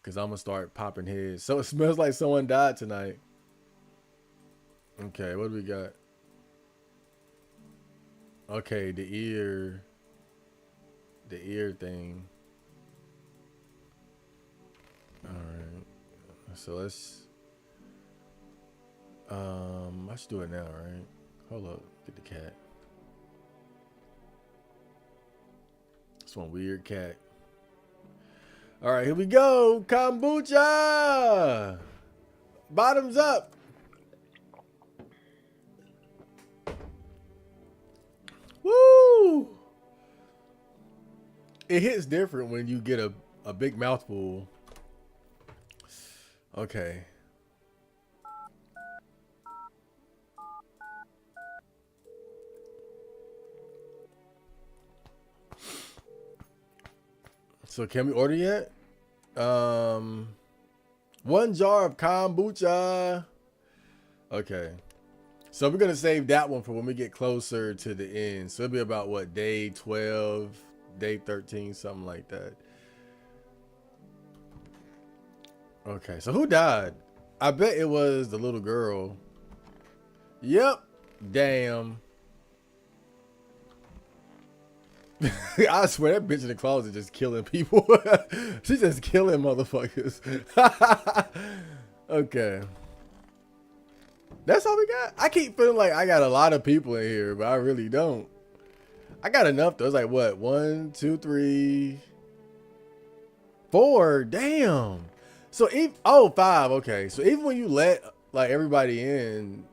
Cause I'm gonna start popping heads. So it smells like someone died tonight. Okay, what do we got? Okay, the ear thing. All right. So let's. I should do it now, right? Hold up, get the cat. This one weird cat. All right, here we go. Kombucha. Bottoms up. Woo! It hits different when you get a big mouthful. Okay. So can we order yet? One jar of kombucha. Okay. So we're gonna save that one for when we get closer to the end. So it'll be about what, day 12, day 13, something like that. Okay, so who died? I bet it was the little girl. Yep. Damn. I swear that bitch in the closet just killing people. She's just killing motherfuckers. Okay. That's all we got? I keep feeling like I got a lot of people in here, but I really don't. I got enough though. It's like what? 1, 2, 3, 4. Damn. So if 5. Okay. So even when you let like everybody in,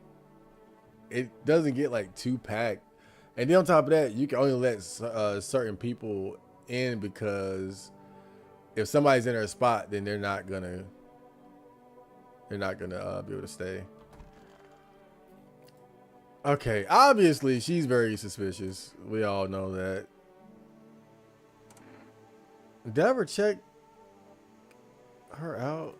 it doesn't get like too packed. And then on top of that, you can only let certain people in because if somebody's in their spot, then they're not gonna be able to stay. Okay, obviously she's very suspicious. We all know that. Did I ever check her out?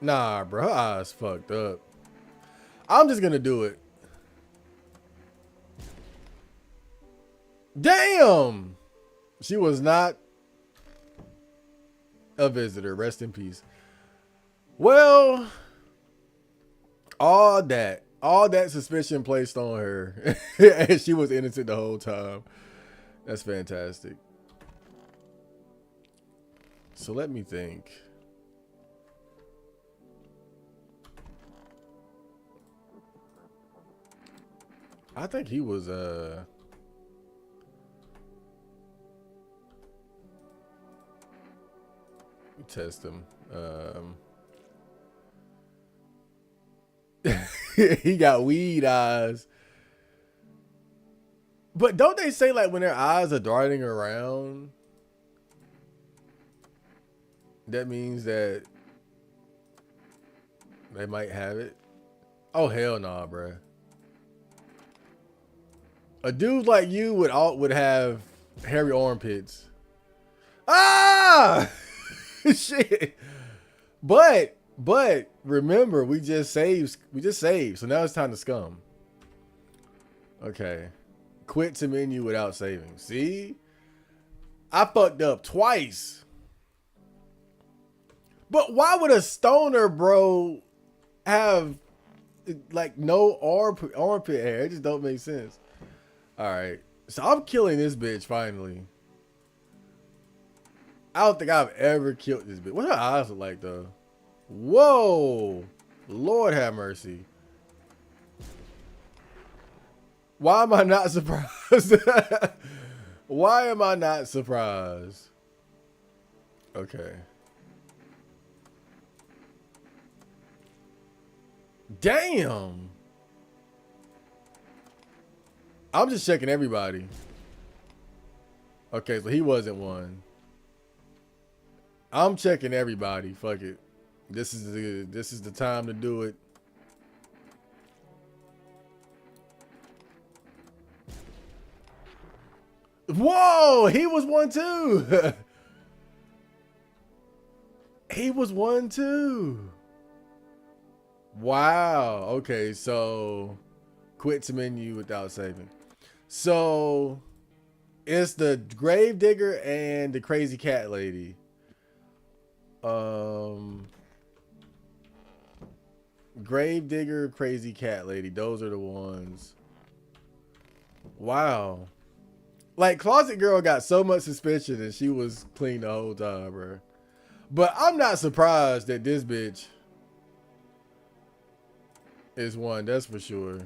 Nah, bro, her eyes fucked up. I'm just gonna do it. Damn! She was not a visitor. Rest in peace. Well, all that suspicion placed on her, and she was innocent the whole time. That's fantastic. So let me think. I think he was test him. He got weed eyes. But don't they say like when their eyes are darting around, that means that they might have it? Oh hell nah, bruh. A dude like you would have hairy armpits. Ah, shit. But remember, we just saved. So now it's time to scum. Okay, quit to menu without saving. See, I fucked up twice. But why would a stoner bro have like no armpit hair? It just don't make sense. All right, so I'm killing this bitch finally. I don't think I've ever killed this bitch. What her eyes look like though? Whoa, Lord have mercy. Why am I not surprised? Why am I not surprised? Okay. Damn. I'm just checking everybody. Okay, so he wasn't one. I'm checking everybody. Fuck it. This is the time to do it. Whoa, he was one too. He was one too. Wow. Okay, so quit to menu without saving. So It's the grave digger and the crazy cat lady. Um, grave digger, crazy cat lady. Those are the ones. Wow. Like Closet Girl got so much suspension and she was clean the whole time, bro. But I'm not surprised that this bitch is one. That's for sure.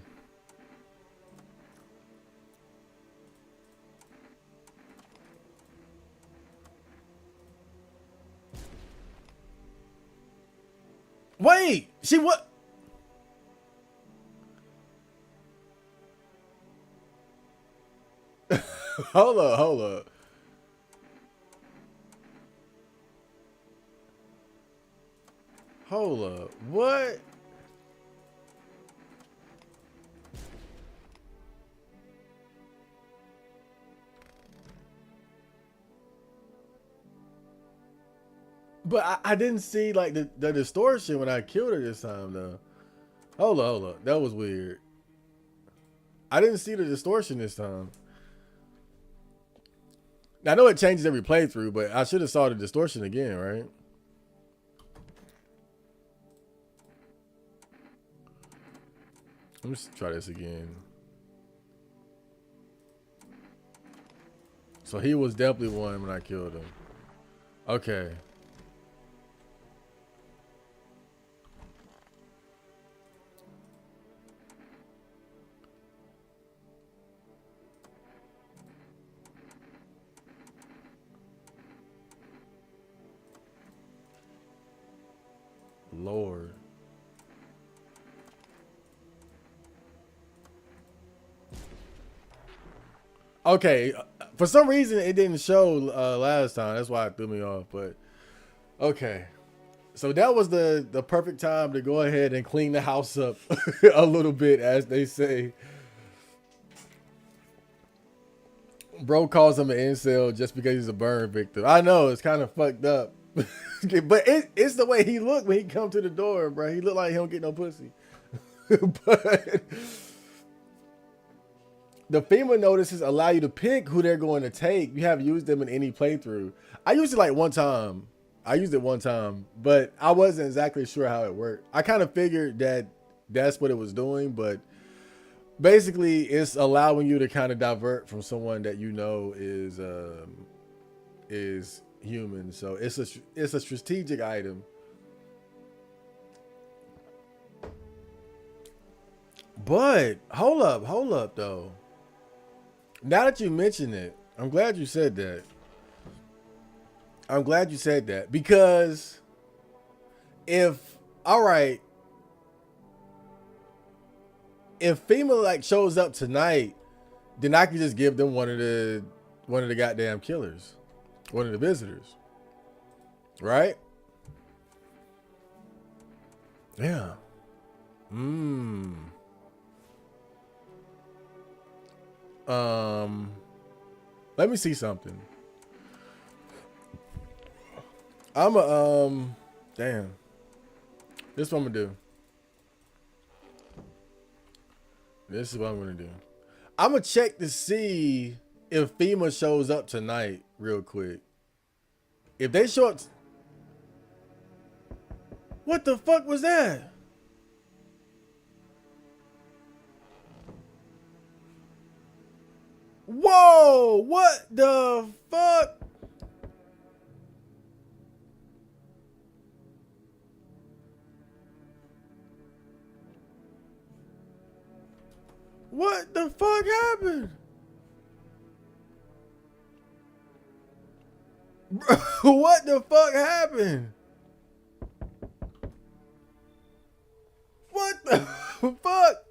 Wait, she what? Hold up, hold up, hold up. What? But I didn't see like the distortion when I killed her this time though. Hold up. That was weird. I didn't see the distortion this time. Now, I know it changes every playthrough, but I should have saw the distortion again, right? Let me just try this again. So he was definitely one when I killed him. Okay. Lord. Okay. For some reason, it didn't show last time. That's why it threw me off. But okay. So that was the perfect time to go ahead and clean the house up a little bit, as they say. Bro calls him an incel just because he's a burn victim. I know it's kind of fucked up, but it's the way he looked when he come to the door, bro. He looked like he don't get no pussy. But the FEMA notices allow you to pick who they're going to take. You have used them in any playthrough. I used it like one time. I used it one time, but I wasn't exactly sure how it worked. I kind of figured that that's what it was doing, but basically it's allowing you to kind of divert from someone that you know is human. So it's a strategic item. But hold up though. Now that you mention it, I'm glad you said that. I'm glad you said that because if all right, if FEMA like shows up tonight, then I can just give them one of the goddamn killers, one of the visitors, right? Yeah. Hmm. Um. Let me see something. I'm a Damn. This is what I'm gonna do. This is what I'm gonna do. I'm gonna check to see if FEMA shows up tonight, real quick. If they show up, what the fuck was that? Whoa! What the fuck? What the fuck happened? What the fuck happened? What the fuck?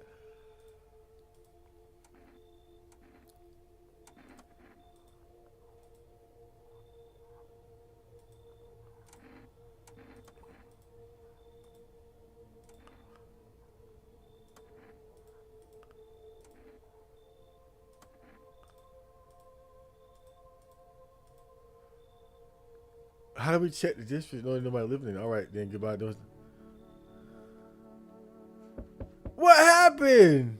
How do we check the district? No, nobody living in it. All right, then goodbye. What happened?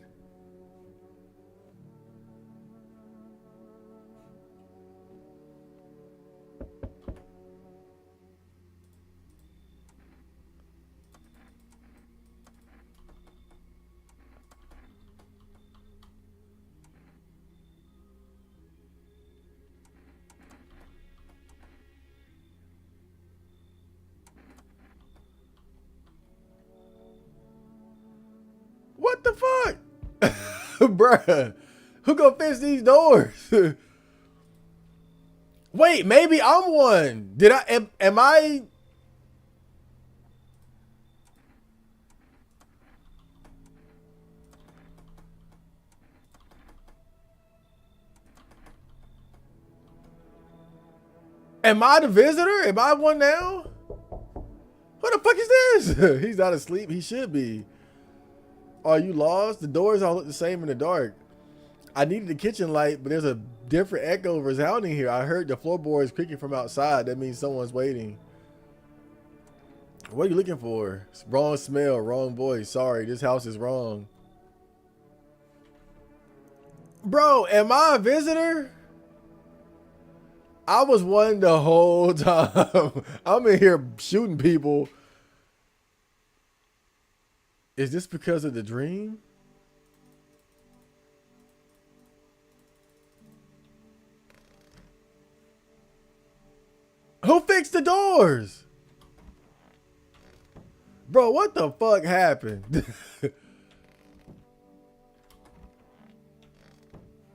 Bruh, who gonna fix these doors? Wait, maybe I'm one. Did I? Am I? Am I the visitor? Am I one now? What the fuck is this? He's not asleep. He should be. Are you lost? The doors all look the same in the dark. I needed the kitchen light, but there's a different echo resounding here. I heard the floorboards creaking from outside. That means someone's waiting. What are you looking for? Wrong smell, wrong voice. Sorry, this house is wrong. Bro, am I a visitor? I was one the whole time. I'm in here shooting people. Is this because of the dream? Who fixed the doors? Bro, what the fuck happened?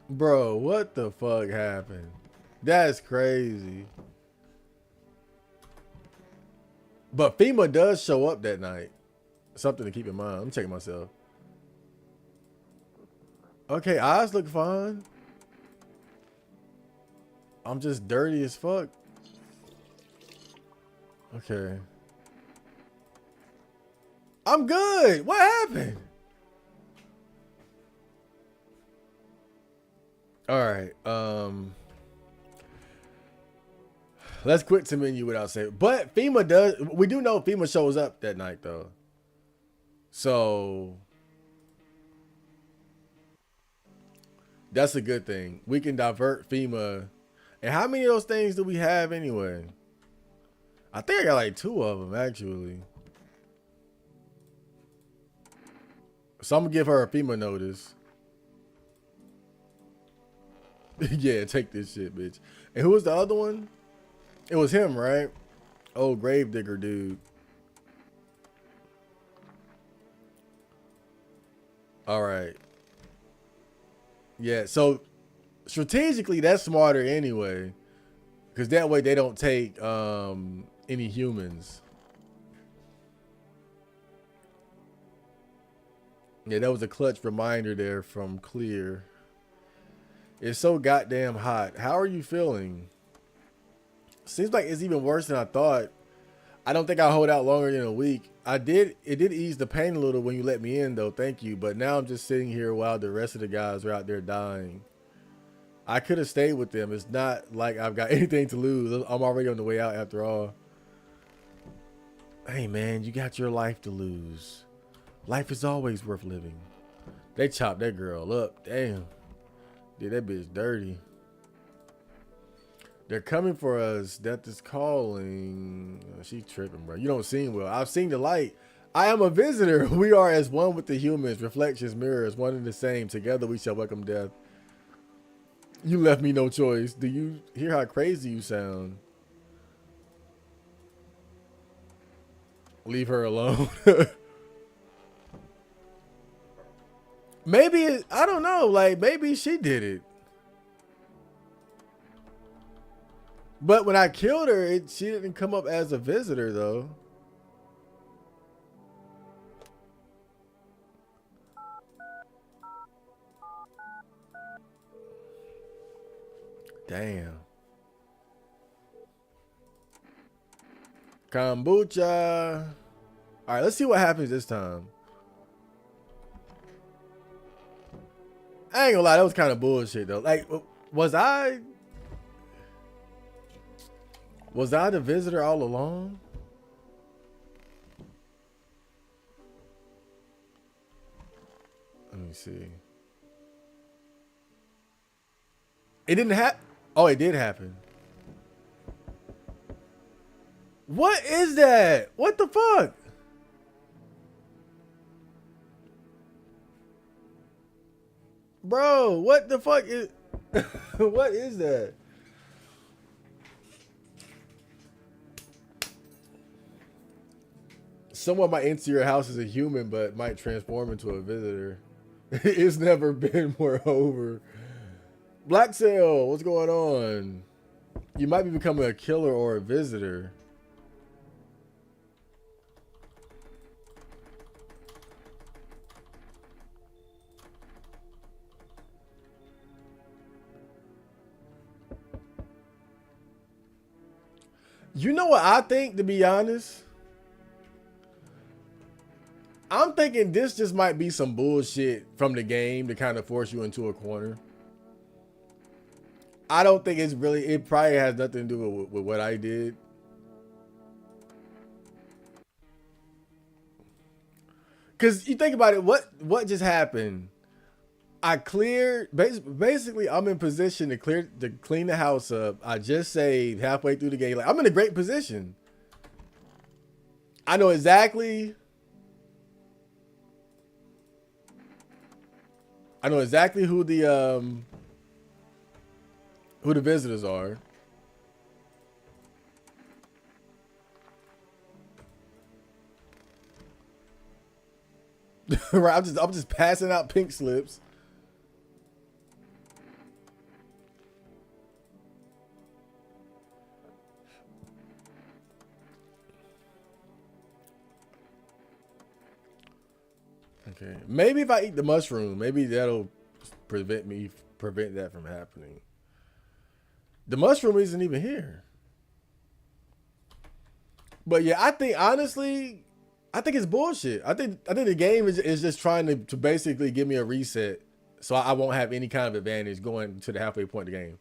Bro, what the fuck happened? That's crazy. But FEMA does show up that night. Something to keep in mind. I'm checking myself. Okay, eyes look fine. I'm just dirty as fuck. Okay. I'm good. What happened? All right. Let's quit to menu without saying. But FEMA does. We do know FEMA shows up that night though. So that's a good thing. We can divert FEMA. And how many of those things do we have anyway? I think I got like 2 of them actually. So I'm gonna give her a FEMA notice. Yeah, take this shit, bitch. And who was the other one? It was him, right? Oh, Gravedigger dude. All right. Yeah, so strategically that's smarter anyway. Because that way they don't take any humans. Yeah, that was a clutch reminder there from Clear. It's so goddamn hot. How are you feeling? Seems like it's even worse than I thought. I don't think I'll hold out longer than a week. It did ease the pain a little when you let me in though, thank you. But now I'm just sitting here while the rest of the guys are out there dying. I could have stayed with them. It's not like I've got anything to lose. I'm already on the way out after all. Hey man, you got your life to lose. Life is always worth living. They chopped that girl up. Damn. Did that bitch dirty. They're coming for us. Death is calling. Oh, she tripping, bro. You don't see well. I've seen the light. I am a visitor. We are as one with the humans. Reflections, mirrors, one and the same. Together we shall welcome death. You left me no choice. Do you hear how crazy you sound? Leave her alone. Maybe, I don't know. Like, maybe she did it. But when I killed her, she didn't come up as a visitor, though. Damn. Kombucha. All right, let's see what happens this time. I ain't gonna lie, that was kind of bullshit, though. Like, was I the visitor all along? Let me see. It didn't happen. Oh, it did happen. What is that? What the fuck? Bro, what the fuck is... What is that? Someone might enter your house as a human, but might transform into a visitor. It's never been more over. Black Sail, what's going on? You might be becoming a killer or a visitor. You know what I think, to be honest? I'm thinking this just might be some bullshit from the game to kind of force you into a corner. I don't think it's really, it probably has nothing to do with what I did. Because you think about it, what just happened? I cleared, basically, I'm in position to clean the house up. I just saved halfway through the game. Like, I'm in a great position. I know exactly. I know exactly who the visitors are. Right, I'm just passing out pink slips. Okay, maybe if I eat the mushroom, maybe that'll prevent that from happening. The mushroom isn't even here. But yeah, I think honestly, I think it's bullshit. I think the game is just trying to basically give me a reset, so I won't have any kind of advantage going to the halfway point of the game.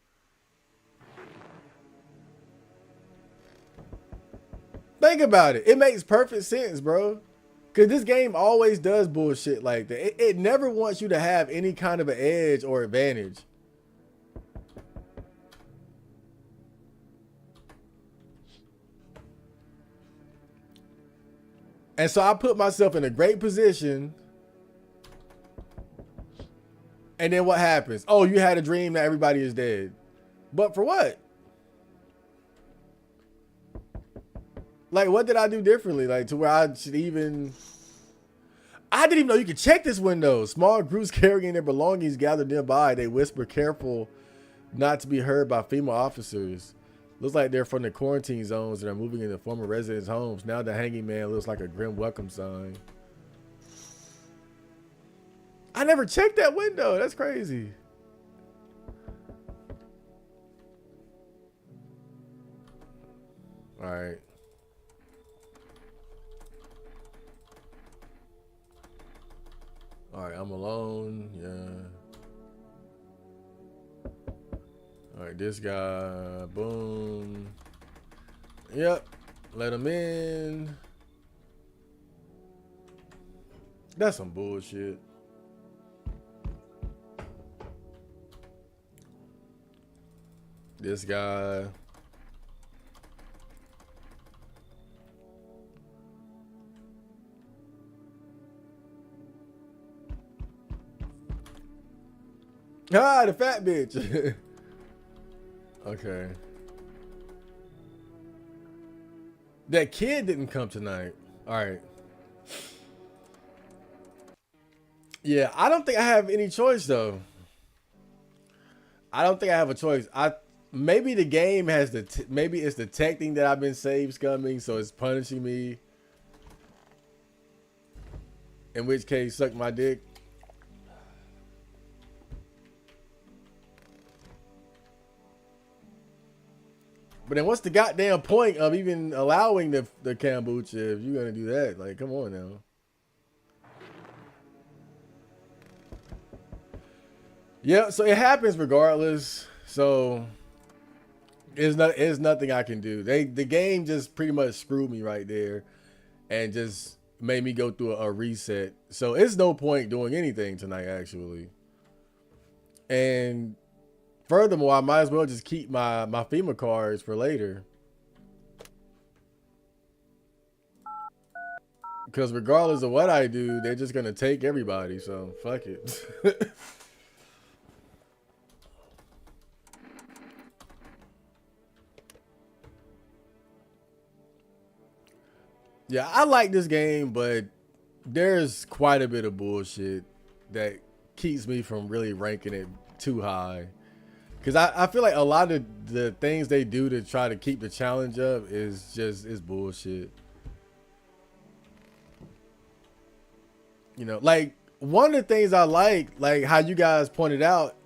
Think about it. It makes perfect sense, bro. Cause this game always does bullshit like that. It never wants you to have any kind of an edge or advantage. And so I put myself in a great position. And then what happens? Oh, you had a dream that everybody is dead. But for what? Like, what did I do differently? Like, to where I should even... I didn't even know you could check this window. Small groups carrying their belongings gathered nearby. They whisper, careful not to be heard by female officers. Looks like they're from the quarantine zones and are moving into former residents' homes. Now the hanging man looks like a grim welcome sign. I never checked that window. That's crazy. All right. All right, I'm alone. Yeah. All right, this guy. Boom. Yep. Let him in. That's some bullshit. This guy. Ah, the fat bitch. Okay. That kid didn't come tonight. All right. Yeah, I don't think I have any choice though. I don't think I have a choice. Maybe the game has maybe it's detecting that I've been save scumming, so it's punishing me. In which case, suck my dick. But then what's the goddamn point of even allowing the kombucha if you're gonna do that? Like, come on now. Yeah, so it happens regardless. So it's nothing I can do. The game just pretty much screwed me right there and just made me go through a reset. So it's no point doing anything tonight actually. And furthermore, I might as well just keep my FEMA cards for later. Because regardless of what I do, they're just gonna take everybody. So fuck it. Yeah, I like this game, but there's quite a bit of bullshit that keeps me from really ranking it too high. Because I feel like a lot of the things they do to try to keep the challenge up is bullshit. You know, like one of the things I like how you guys pointed out,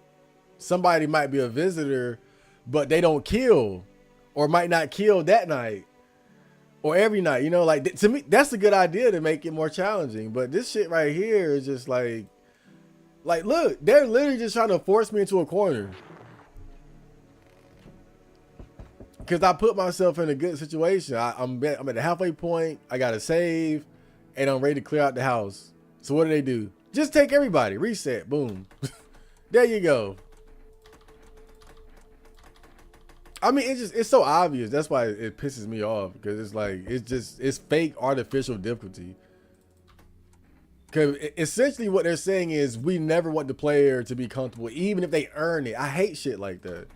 somebody might be a visitor, but they don't kill, or might not kill that night or every night. You know, like to me, that's a good idea to make it more challenging. But this shit right here is just like look, they're literally just trying to force me into a corner. Because I put myself in a good situation. I'm at the halfway point. I got to save, and I'm ready to clear out the house. So what do? Just take everybody. Reset. Boom. There you go. I mean, it's so obvious. That's why it pisses me off. Because it's like, it's fake artificial difficulty. Because essentially what they're saying is we never want the player to be comfortable, even if they earn it. I hate shit like that.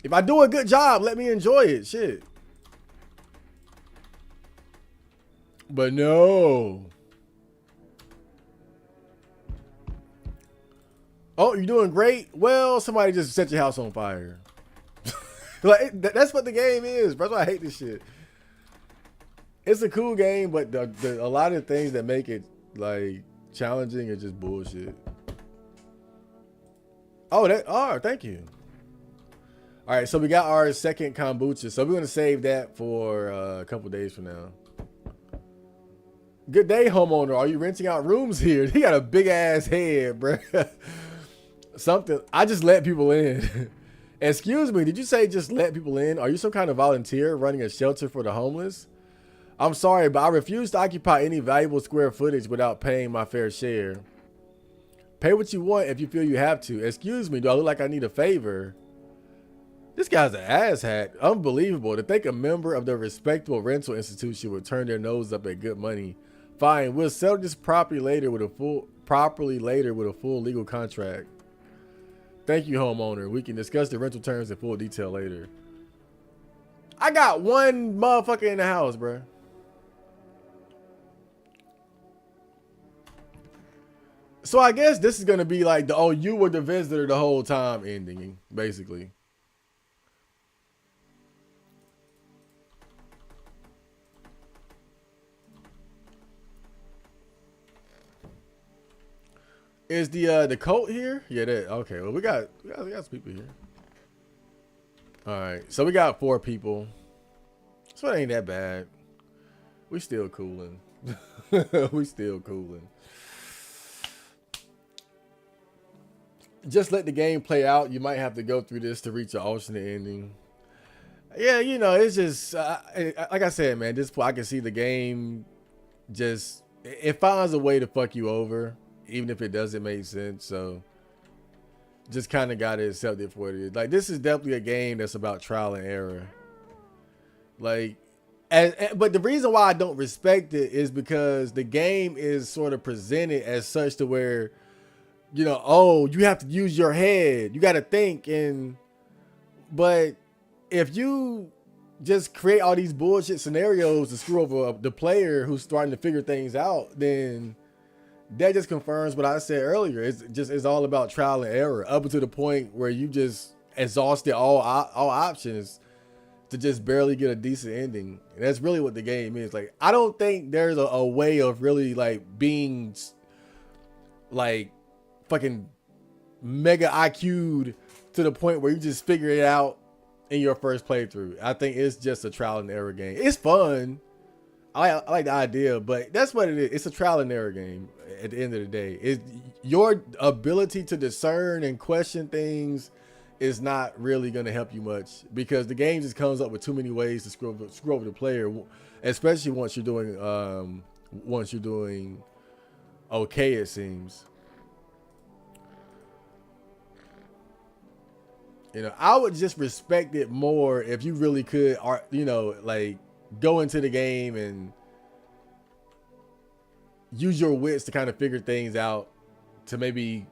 If I do a good job, let me enjoy it. Shit. But no. Oh, you're doing great? Well, somebody just set your house on fire. Like that's what the game is. That's why I hate this shit. It's a cool game, but a lot of things that make it like challenging are just bullshit. Oh, thank you. All right, so we got our second kombucha. So we're going to save that for a couple days from now. Good day, homeowner. Are you renting out rooms here? He got a big ass head, bro. Something. I just let people in. Excuse me, did you say just let people in? Are you some kind of volunteer running a shelter for the homeless? I'm sorry, but I refuse to occupy any valuable square footage without paying my fair share. Pay what you want if you feel you have to. Excuse me, do I look like I need a favor? This guy's an asshat. Unbelievable. To think a member of the respectable rental institution would turn their nose up at good money. Fine, we'll settle this properly later with a full legal contract. Thank you, homeowner. We can discuss the rental terms in full detail later. I got one motherfucker in the house, bro. So I guess this is gonna be like the you were the visitor the whole time ending, basically. Is the coat here? Yeah, that okay. Well, we got some people here. All right, so we got 4 people. So it ain't that bad. We still cooling. We still cooling. Just let the game play out. You might have to go through this to reach an alternate ending. Yeah, you know, it's just like I said, man. This I can see the game just it finds a way to fuck you over, even if it doesn't make sense. So just kind of got to accept it for what it is. Like this is definitely a game that's about trial and error. Like, but the reason why I don't respect it is because the game is sort of presented as such to where, you know, oh, you have to use your head. You got to think. But if you just create all these bullshit scenarios to screw over the player who's starting to figure things out, then that just confirms what I said earlier. It's all about trial and error up to the point where you just exhausted all options to just barely get a decent ending. And that's really what the game is. Like, I don't think there's a way of really like being like fucking mega IQ'd to the point where you just figure it out in your first playthrough. I think it's just a trial and error game. It's fun. I like the idea, but that's what it is. It's a trial and error game at the end of the day. It's your ability to discern and question things is not really going to help you much because the game just comes up with too many ways to screw over the player, especially once you're doing okay, it seems. You know, I would just respect it more if you really could, you know, like go into the game and use your wits to kind of figure things out to maybe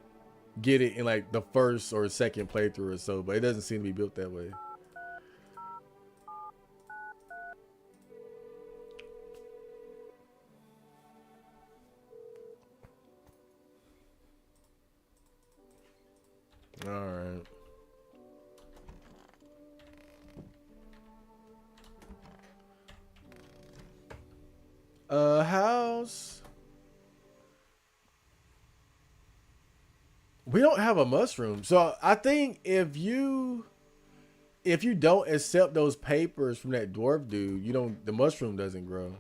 get it in like the first or second playthrough or so, but it doesn't seem to be built that way. right. House. We don't have a mushroom. So I think if you don't accept those papers from that dwarf dude, you don't the mushroom doesn't grow.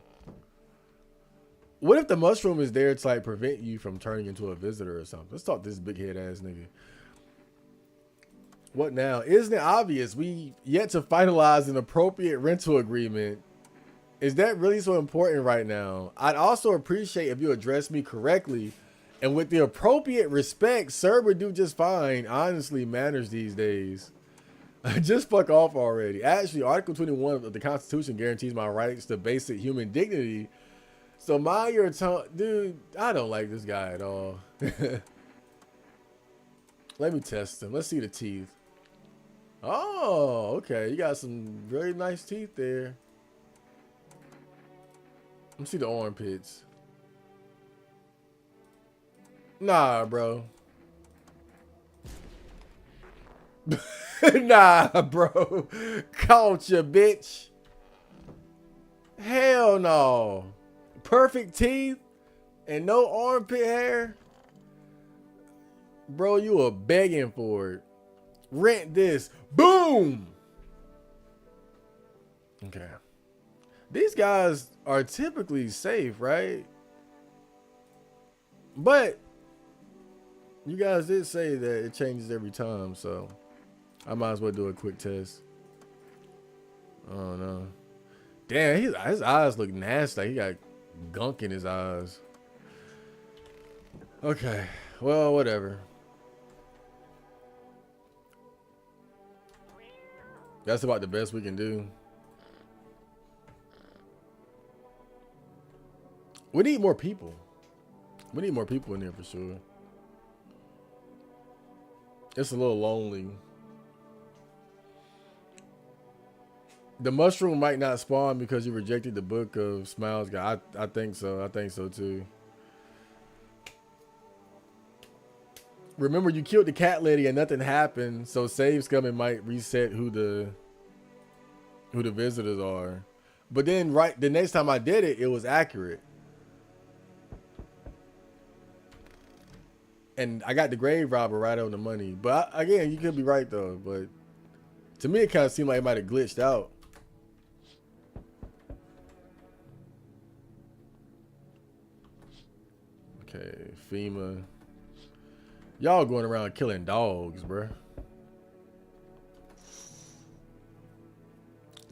What if the mushroom is there to like prevent you from turning into a visitor or something? Let's talk to this big head ass nigga. What now? Isn't it obvious we yet to finalize an appropriate rental agreement? Is that really so important right now? I'd also appreciate if you address me correctly and with the appropriate respect. Sir would do just fine. Honestly, manners these days. Just fuck off already. Actually, Article 21 of the Constitution guarantees my rights to basic human dignity. So mind your tongue. Dude, I don't like this guy at all. Let me test him. Let's see the teeth. Oh, okay. You got some very nice teeth there. Let me see the armpits. Nah, bro. Nah, bro. Caught you, bitch. Hell no. Perfect teeth and no armpit hair. Bro, you are begging for it. Rent this. Boom. Okay. These guys are typically safe, right? But you guys did say that it changes every time, so I might as well do a quick test. Oh no. Damn, his eyes look nasty. He got gunk in his eyes. Okay. Well, whatever. That's about the best we can do. We need more people. We need more people in here for sure. It's a little lonely. The mushroom might not spawn because you rejected the book of Smiles guy. I think so. I think so too. Remember, you killed the cat lady and nothing happened. So save scumming might reset who the visitors are. But then the next time I did it, it was accurate. And I got the grave robber right on the money. But again, you could be right though. But to me, it kind of seemed like it might have glitched out. Okay, FEMA. Y'all going around killing dogs, bruh.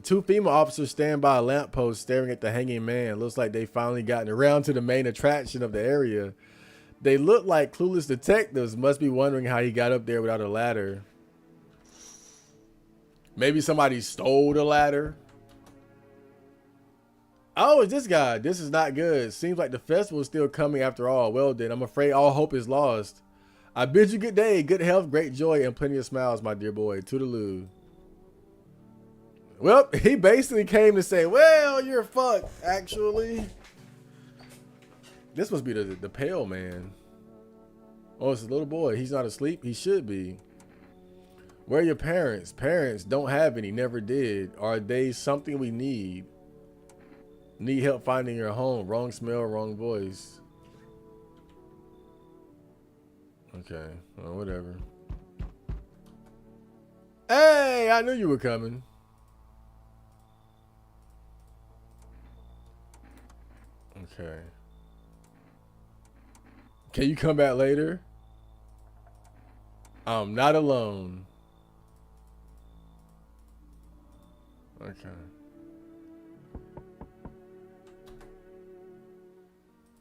2 FEMA officers stand by a lamppost staring at the hanging man. Looks like they finally gotten around to the main attraction of the area. They look like clueless detectives. Must be wondering how he got up there without a ladder. Maybe somebody stole the ladder. Oh, it's this guy. This is not good. Seems like the festival is still coming after all. Well then, I'm afraid all hope is lost. I bid you good day, good health, great joy, and plenty of smiles, my dear boy. Toodaloo. Well, he basically came to say, well, you're fucked, actually. This must be the pale man. Oh, it's a little boy. He's not asleep. He should be. Where are your parents? Parents don't have any, never did. Are they something we need? Need help finding your home. Wrong smell, wrong voice. Okay, well, whatever. Hey, I knew you were coming. Okay. Can you come back later? I'm not alone. Okay.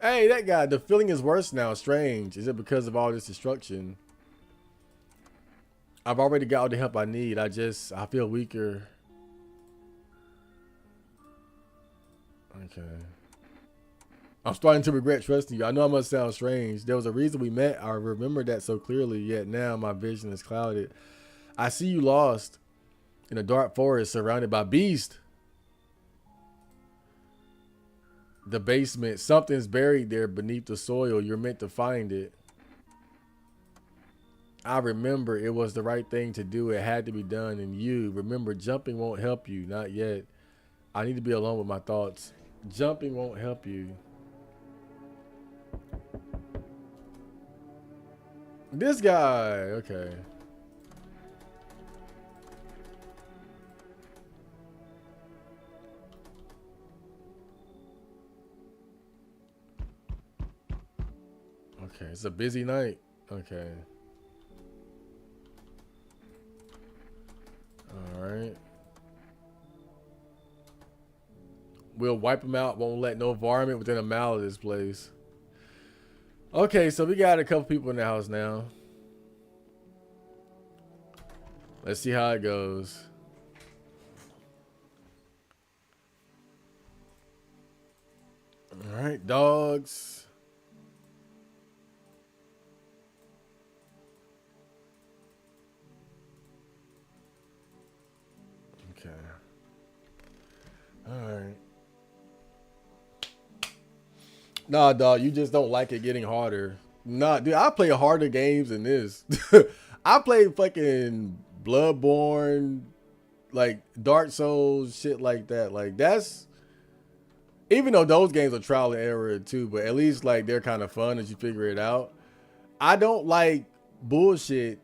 Hey, that guy, the feeling is worse now. Strange. Is it because of all this destruction? I've already got all the help I need. I feel weaker. Okay. I'm starting to regret trusting you. I know I must sound strange. There was a reason we met. I remember that so clearly, yet now my vision is clouded. I see you lost in a dark forest surrounded by beasts. The basement. Something's buried there beneath the soil. You're meant to find it. I remember it was the right thing to do. It had to be done. And you remember, jumping won't help you. Not yet. I need to be alone with my thoughts. Jumping won't help you. This guy. Okay. Okay. It's a busy night. Okay. All right. We'll wipe them out. Won't let no varmint within a mile of this place. Okay, so we got a couple people in the house now. Let's see how it goes. All right, dogs. Okay. All right. Nah, dog, you just don't like it getting harder. Nah, dude, I play harder games than this. I play fucking Bloodborne, like Dark Souls, shit like that. Like that's even though those games are trial and error too, but at least like they're kind of fun as you figure it out. I don't like bullshit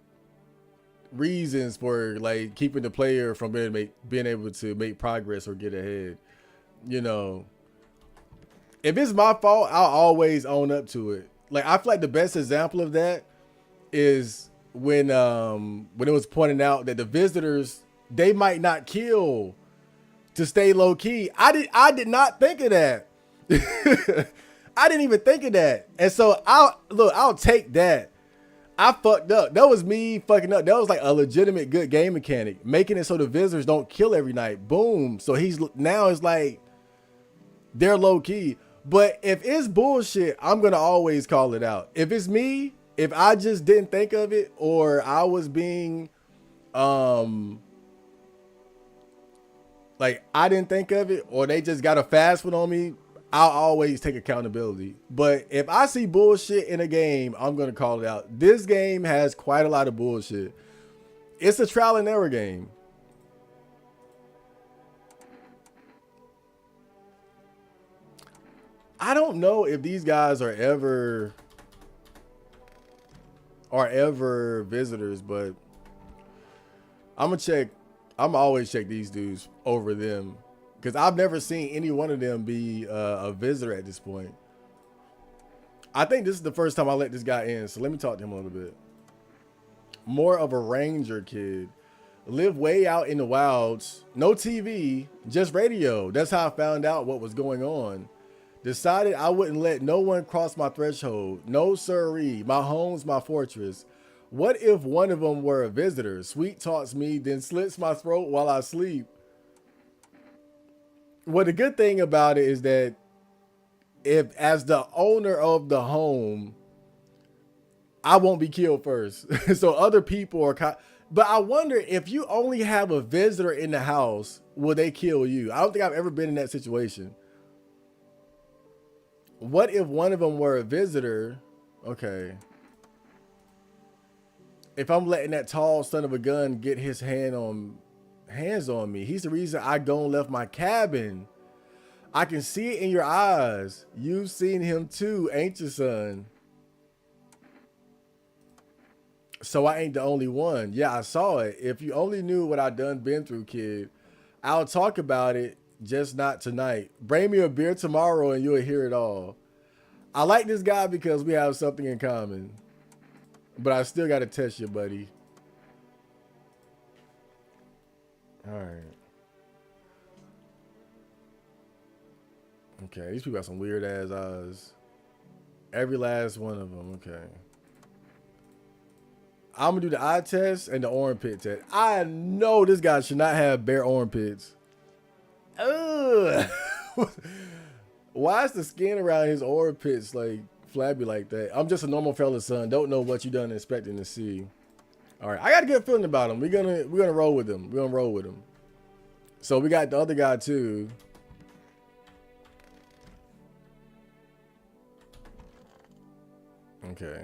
reasons for like keeping the player from being able to make progress or get ahead. You know, if it's my fault, I'll always own up to it. Like I feel like the best example of that is when it was pointed out that the visitors they might not kill to stay low key. I did not think of that. I didn't even think of that. And so I'll take that. I fucked up. That was me fucking up. That was like a legitimate good game mechanic, making it so the visitors don't kill every night. Boom. So he's now it's like they're low key. But if it's bullshit, I'm gonna always call it out. If it's me, if I just didn't think of it, or I was being like I didn't think of it, or they just got a fast one on me, I'll always take accountability. But if I see bullshit in a game, I'm gonna call it out. This game has quite a lot of bullshit. It's a trial and error game. I don't know if these guys are ever visitors, but I'm gonna check. I'm always check these dudes over them because I've never seen any one of them be a visitor at this point. I think this is the first time I let this guy in, so let me talk to him a little bit. More of a ranger kid. Live way out in the wilds. No TV, just radio. That's how I found out what was going on. Decided I wouldn't let no one cross my threshold. No siree. My home's my fortress. What if one of them were a visitor? Sweet talks me, then slits my throat while I sleep. Well, the good thing about it is that if, as the owner of the home, I won't be killed first. So other people are. But I wonder if you only have a visitor in the house, will they kill you? I don't think I've ever been in that situation. What if one of them were a visitor? Okay. If I'm letting that tall son of a gun get his hands on me, he's the reason I gone left my cabin. I can see it in your eyes. You've seen him too, ain't you, son? So I ain't the only one. Yeah, I saw it. If you only knew what I done been through, kid, I'll talk about it, just not tonight. Bring me a beer tomorrow and you'll hear it all. I like this guy because we have something in common. But I still got to test you, buddy. All right. Okay, these people got some weird ass eyes. Every last one of them. Okay. I'm going to do the eye test and the armpit test. I know this guy should not have bare armpits. Ugh. Why is the skin around his armpits like flabby like that? I'm just a normal fella, son. Don't know what you done expecting to see. All right, I got a good feeling about him. We're gonna roll with him. We're gonna roll with him. So we got the other guy too. Okay.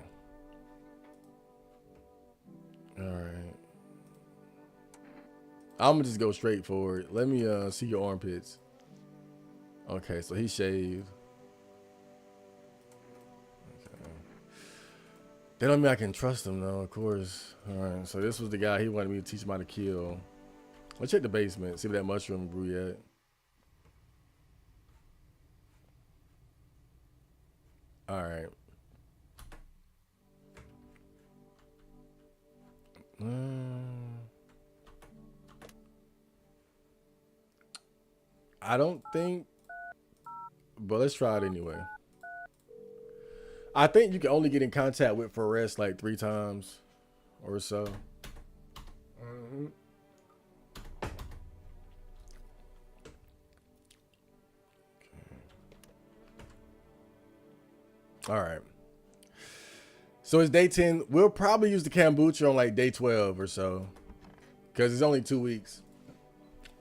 All right. I'm gonna just go straight forward. Let me see your armpits. Okay, so he shaved. Okay. That don't mean I can trust him though, of course. All right, so this was the guy he wanted me to teach him how to kill. Let's check the basement, see if that mushroom grew yet. All right. I don't think, but let's try it anyway. I think you can only get in contact with Forrest like 3 times or so. Mm-hmm. All right. So it's day 10. We'll probably use the kombucha on like day 12 or so, because it's only 2 weeks.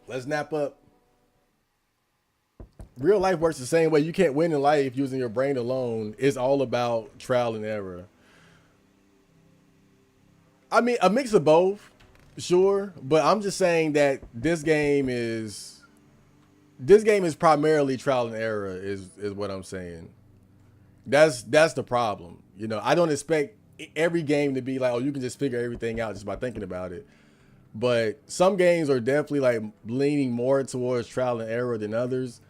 Let's nap up. Real life works the same way. You can't win in life using your brain alone. It's all about trial and error. I mean, a mix of both, sure. But I'm just saying that this game is primarily trial and error. Is what I'm saying. That's the problem. You know, I don't expect every game to be like, oh, you can just figure everything out just by thinking about it. But some games are definitely like leaning more towards trial and error than others.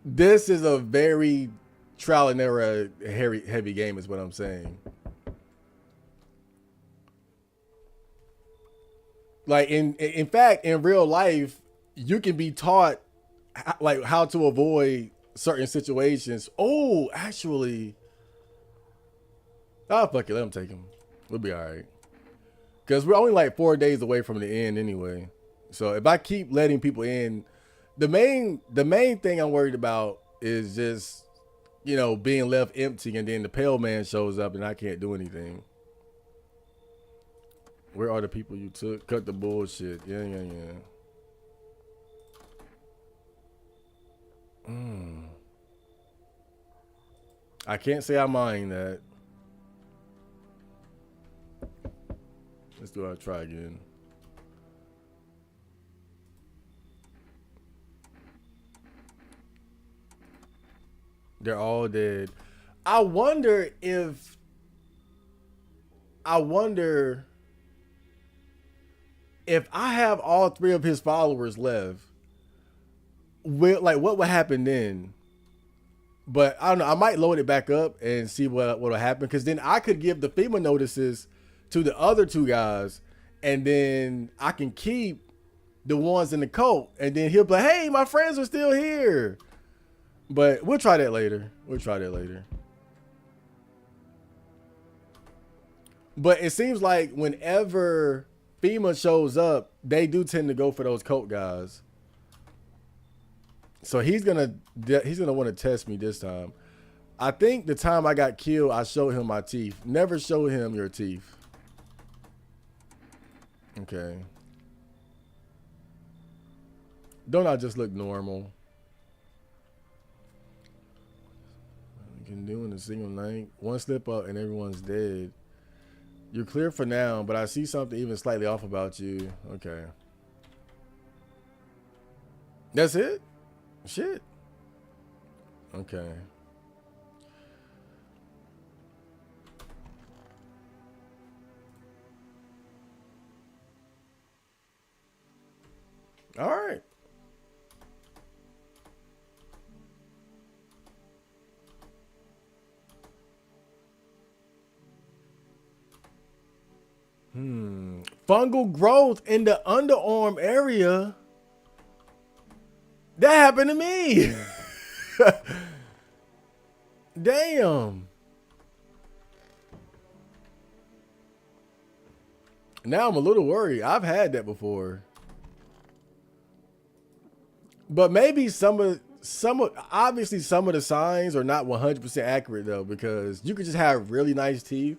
This is a very trial and error heavy game is what I'm saying. Like in fact, in real life, you can be taught like how to avoid certain situations. Oh, actually, fuck it, let him take him. We'll be all right. Because we're only like 4 days away from the end anyway. So if I keep letting people in, the main thing I'm worried about is just, you know, being left empty and then the pale man shows up and I can't do anything. Where are the people you took? Cut the bullshit. Yeah. I can't say I mind that. Let's do our try again. They're all dead. I wonder if I have all 3 of his followers left, what would happen then? But I don't know. I might load it back up and see what'll happen, because then I could give the FEMA notices to the other 2 guys, and then I can keep the ones in the cult, and then he'll be like, hey, my friends are still here. But we'll try that later. But it seems like whenever FEMA shows up, they do tend to go for those cult guys. So he's gonna want to test me this time. I think the time I got killed, I showed him my teeth. Never show him your teeth. Okay. Don't I just look normal? You can do in a single night. One slip up and everyone's dead. You're clear for now, but I see something even slightly off about you. Okay. That's it? Shit. Okay. All right. Fungal growth in the underarm area. That happened to me. Damn. Now I'm a little worried. I've had that before. But maybe obviously some of the signs are not 100% accurate though, because you could just have really nice teeth.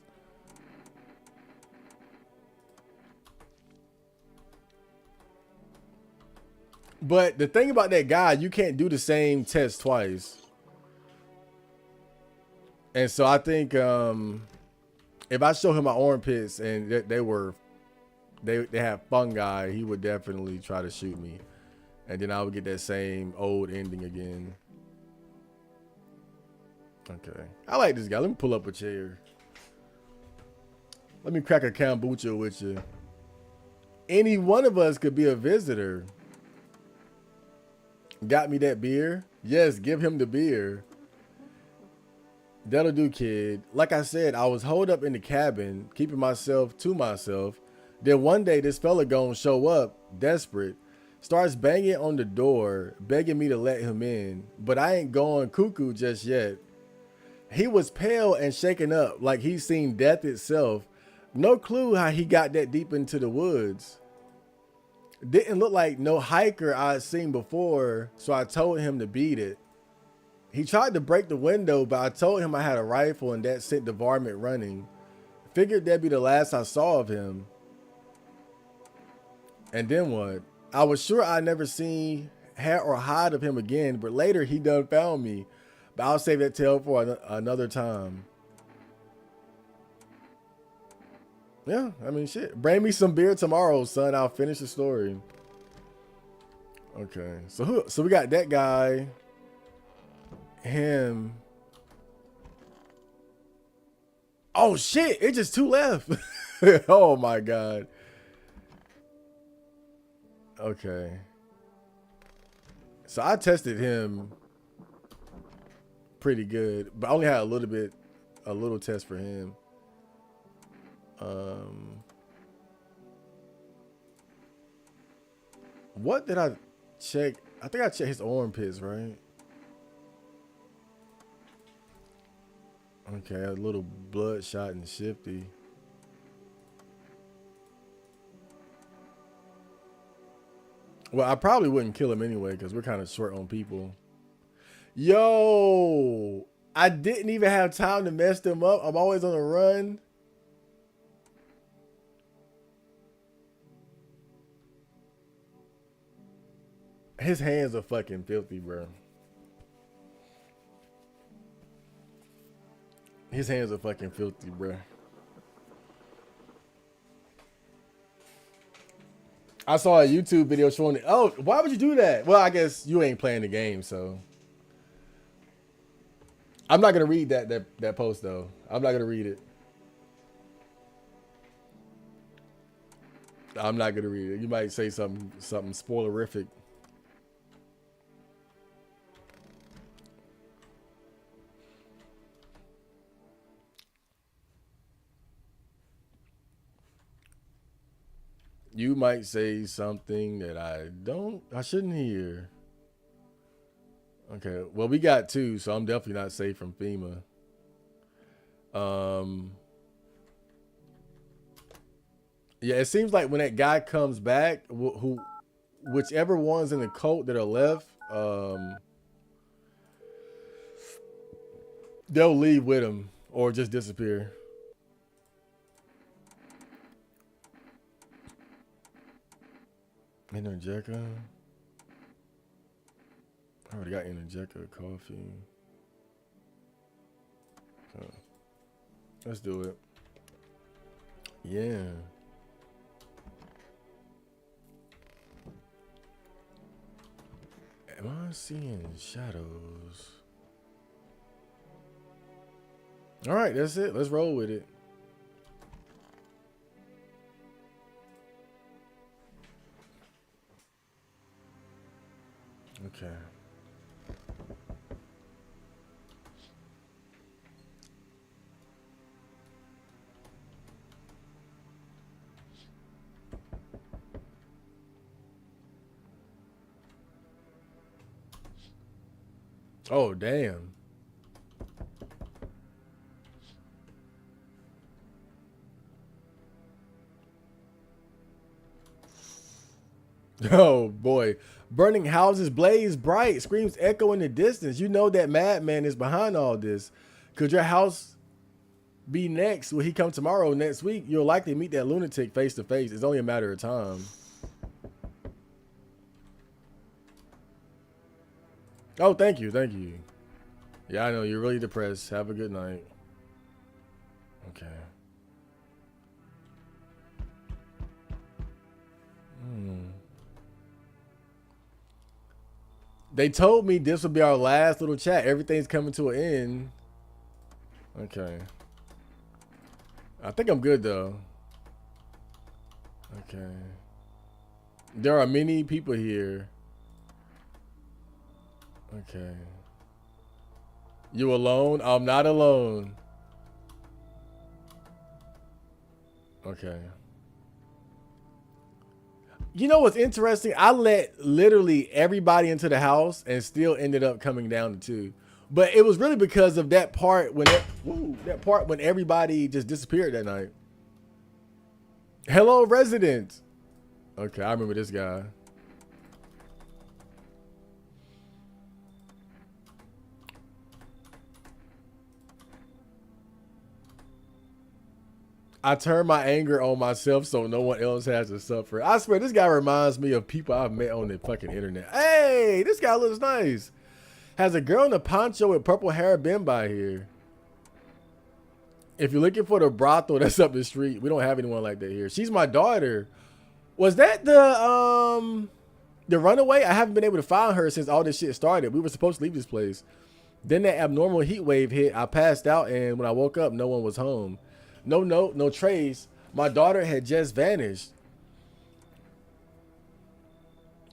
But the thing about that guy, you can't do the same test twice. And so I think if I show him my armpits and they were they have fungi, he would definitely try to shoot me. And then I would get that same old ending again. Okay. I like this guy. Let me pull up a chair. Let me crack a kombucha with you. Any one of us could be a visitor. Got me that beer? Yes, give him the beer. That'll do, kid. Like I said, I was holed up in the cabin, keeping myself to myself. Then one day, this fella gonna show up, desperate, starts banging on the door, begging me to let him in. But I ain't going cuckoo just yet. He was pale and shaken up like he's seen death itself. No clue how he got that deep into the woods. Didn't look like no hiker I'd seen before, so I told him to beat it. He tried to break the window, but I told him I had a rifle and that sent the varmint running. Figured that'd be the last I saw of him. And then what? I was sure I'd never seen hair or hide of him again, but later he done found me. But I'll save that tale for another time. Yeah, I mean, shit. Bring me some beer tomorrow, son. I'll finish the story. Okay, so we got that guy. Him. Oh shit! It's just 2 left. Oh my god. Okay. So I tested him pretty good, but I only had a little test for him. What did I check? I think I checked his armpits, right? Okay, a little bloodshot and shifty. Well, I probably wouldn't kill him anyway because we're kind of short on people. Yo, I didn't even have time to mess them up. I'm always on the run. His hands are fucking filthy, bro. His hands are fucking filthy, bro. I saw a YouTube video showing it. Oh, why would you do that? Well, I guess you ain't playing the game, so. I'm not gonna read that post though. I'm not gonna read it. I'm not gonna read it. You might say something spoilerific. You might say something that I shouldn't hear. Okay, well, we got 2, so I'm definitely not safe from FEMA. Yeah, it seems like when that guy comes back, whichever ones in the cult that are left, they'll leave with him or just disappear. Energeca. I already got Energeca coffee. Huh. Let's do it. Yeah. Am I seeing shadows? All right, that's it. Let's roll with it. Okay. Oh, damn. Oh, boy. Burning houses blaze bright. Screams echo in the distance. You know that madman is behind all this. Could your house be next? Will he come tomorrow, next week? You'll likely meet that lunatic face to face. It's only a matter of time. Oh, thank you. Thank you. Yeah, I know. You're really depressed. Have a good night. Okay. They told me this would be our last little chat. Everything's coming to an end. Okay. I think I'm good though. Okay. There are many people here. Okay. You alone? I'm not alone. Okay. You know what's interesting? I let literally everybody into the house and still ended up coming down to 2. But it was really because of that part when when everybody just disappeared that night. Hello, resident. Okay, I remember this guy. I turn my anger on myself so no one else has to suffer. I swear, this guy reminds me of people I've met on the fucking internet. Hey, this guy looks nice. Has a girl in a poncho with purple hair been by here? If you're looking for the brothel that's up the street, we don't have anyone like that here. She's my daughter. Was that the runaway? I haven't been able to find her since all this shit started. We were supposed to leave this place. Then that abnormal heat wave hit. I passed out, and when I woke up, no one was home. No note, no trace. My daughter had just vanished.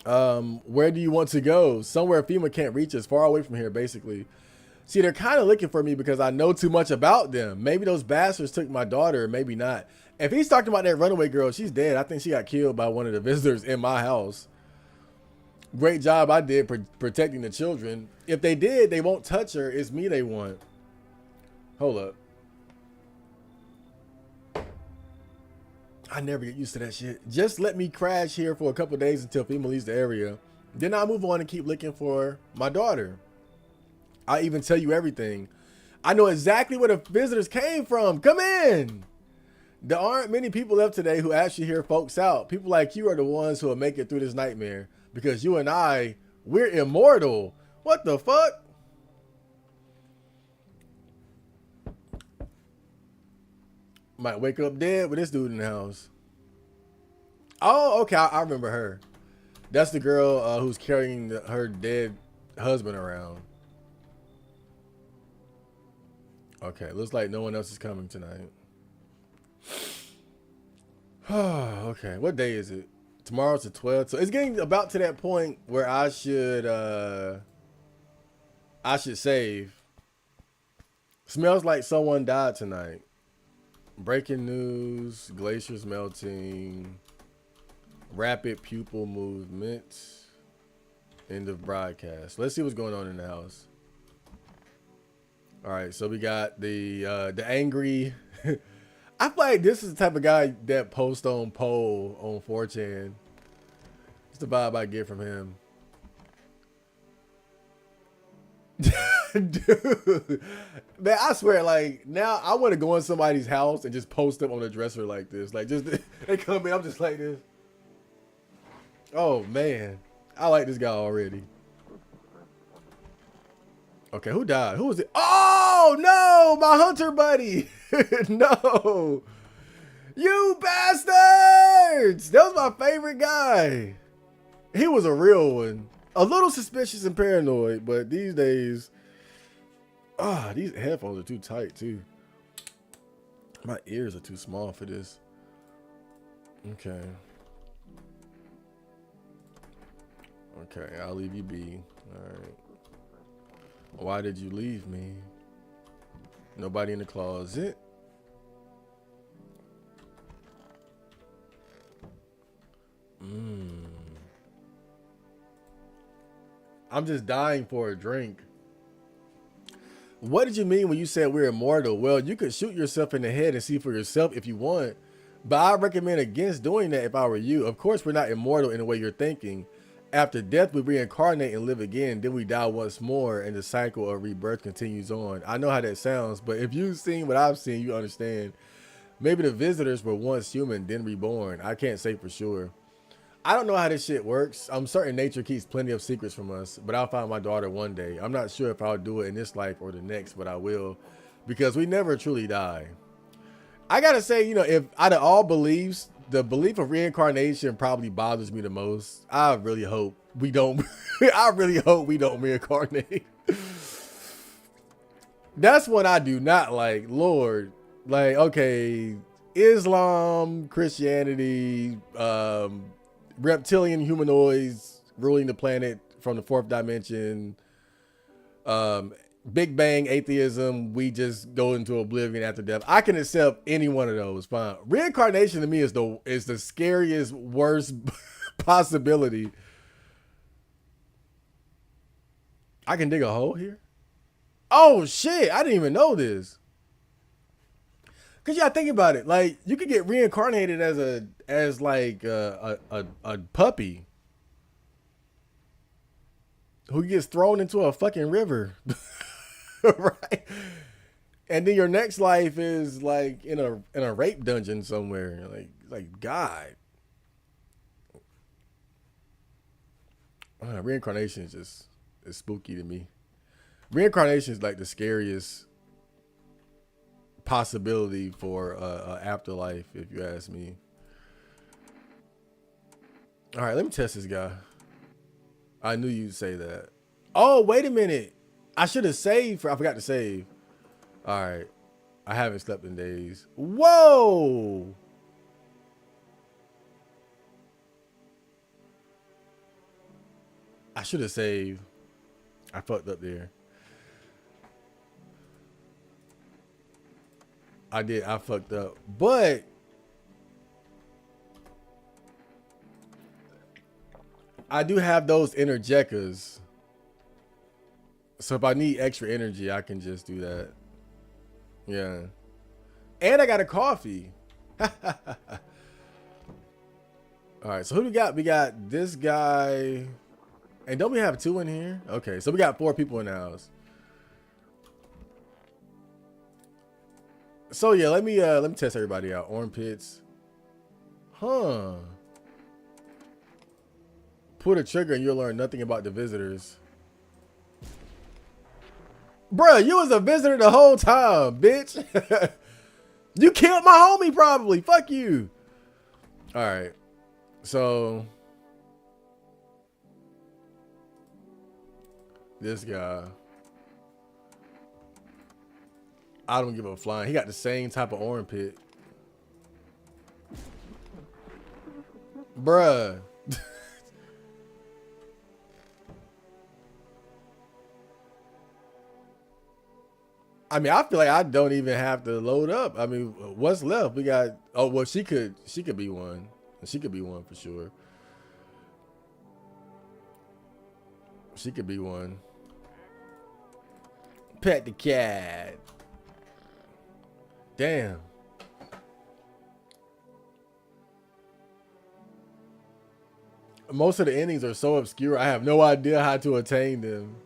Where do you want to go? Somewhere FEMA can't reach us, far away from here, basically. See, they're kind of looking for me because I know too much about them. Maybe those bastards took my daughter, maybe not. If he's talking about that runaway girl, she's dead. I think she got killed by one of the visitors in my house. Great job I did protecting the children. If they did, they won't touch her. It's me they want. Hold up. I never get used to that shit. Just let me crash here for a couple of days until FEMA leaves the area. Then I'll move on and keep looking for my daughter. I even tell you everything. I know exactly where the visitors came from. Come in. There aren't many people left today who actually hear folks out. People like you are the ones who will make it through this nightmare. Because you and I, we're immortal. What the fuck? Might wake up dead with this dude in the house. Oh, okay. I remember her. That's the girl who's carrying her dead husband around. Okay, looks like no one else is coming tonight. Okay, what day is it? Tomorrow's the 12th. So it's getting about to that point where I should save. Smells like someone died tonight. Breaking news, glaciers melting, rapid pupil movement, end of broadcast. Let's see what's going on in the house. All right, so we got the angry. I feel like this is the type of guy that posts on poll on 4chan. It's the vibe I get from him. Dude, man, I swear, like, now I want to go in somebody's house and just post them on the dresser like this. Like, just they come in, I'm just like this. Oh man, I like this guy already. Okay, who died? Who was it? Oh no, my hunter buddy. No, you bastards! That was my favorite guy. He was a real one. A little suspicious and paranoid, but these days, these headphones are too tight too. My ears are too small for this. Okay. Okay, I'll leave you be. All right. Why did you leave me? Nobody in the closet. I'm just dying for a drink. What did you mean when you said we're immortal? Well, you could shoot yourself in the head and see for yourself if you want, but I recommend against doing that if I were you. Of course, we're not immortal in the way you're thinking. After death, we reincarnate and live again. Then we die once more, and the cycle of rebirth continues on. I know how that sounds, but if you've seen what I've seen, you understand. Maybe the visitors were once human, then reborn. I can't say for sure. I don't know how this shit works. I'm certain nature keeps plenty of secrets from us, but I'll find my daughter one day. I'm not sure if I'll do it in this life or the next, but I will, because we never truly die. I gotta say, you know, if out of all beliefs, the belief of reincarnation probably bothers me the most. I really hope we don't. I really hope we don't reincarnate. That's what I do not like. Lord, like, okay, Islam, Christianity, reptilian humanoids ruling the planet from the fourth dimension, Big Bang atheism, we just go into oblivion after death. I can accept any one of those. Fine. Reincarnation to me is the scariest, worst possibility. I can dig a hole here. Oh shit! I didn't even know this. Cause yeah, think about it. Like you could get reincarnated as like a puppy who gets thrown into a fucking river, right? And then your next life is like in a rape dungeon somewhere. Like God, reincarnation is spooky to me. Reincarnation is like the scariest possibility for afterlife, if you ask me. All right, let me test this guy. I knew you'd say that. Oh, wait a minute. I should have saved. I forgot to save. All right. I haven't slept in days. Whoa. I should have saved. I fucked up there. I did. I fucked up. But I do have those interjectors. So if I need extra energy, I can just do that. Yeah. And I got a coffee. All right. So who we got? We got this guy. And don't we have two in here? Okay. So we got 4 people in the house. So yeah, let me test everybody out. Armpits. Huh. Pull the trigger and you'll learn nothing about the visitors. Bruh, you was a visitor the whole time, bitch. You killed my homie probably. Fuck you. All right. So this guy, I don't give a flying. He got the same type of armpit. Bruh. I mean, I feel like I don't even have to load up. I mean, what's left? We got, oh, well, she could be one. She could be one for sure. She could be one. Pet the cat. Damn. Most of the endings are so obscure, I have no idea how to attain them.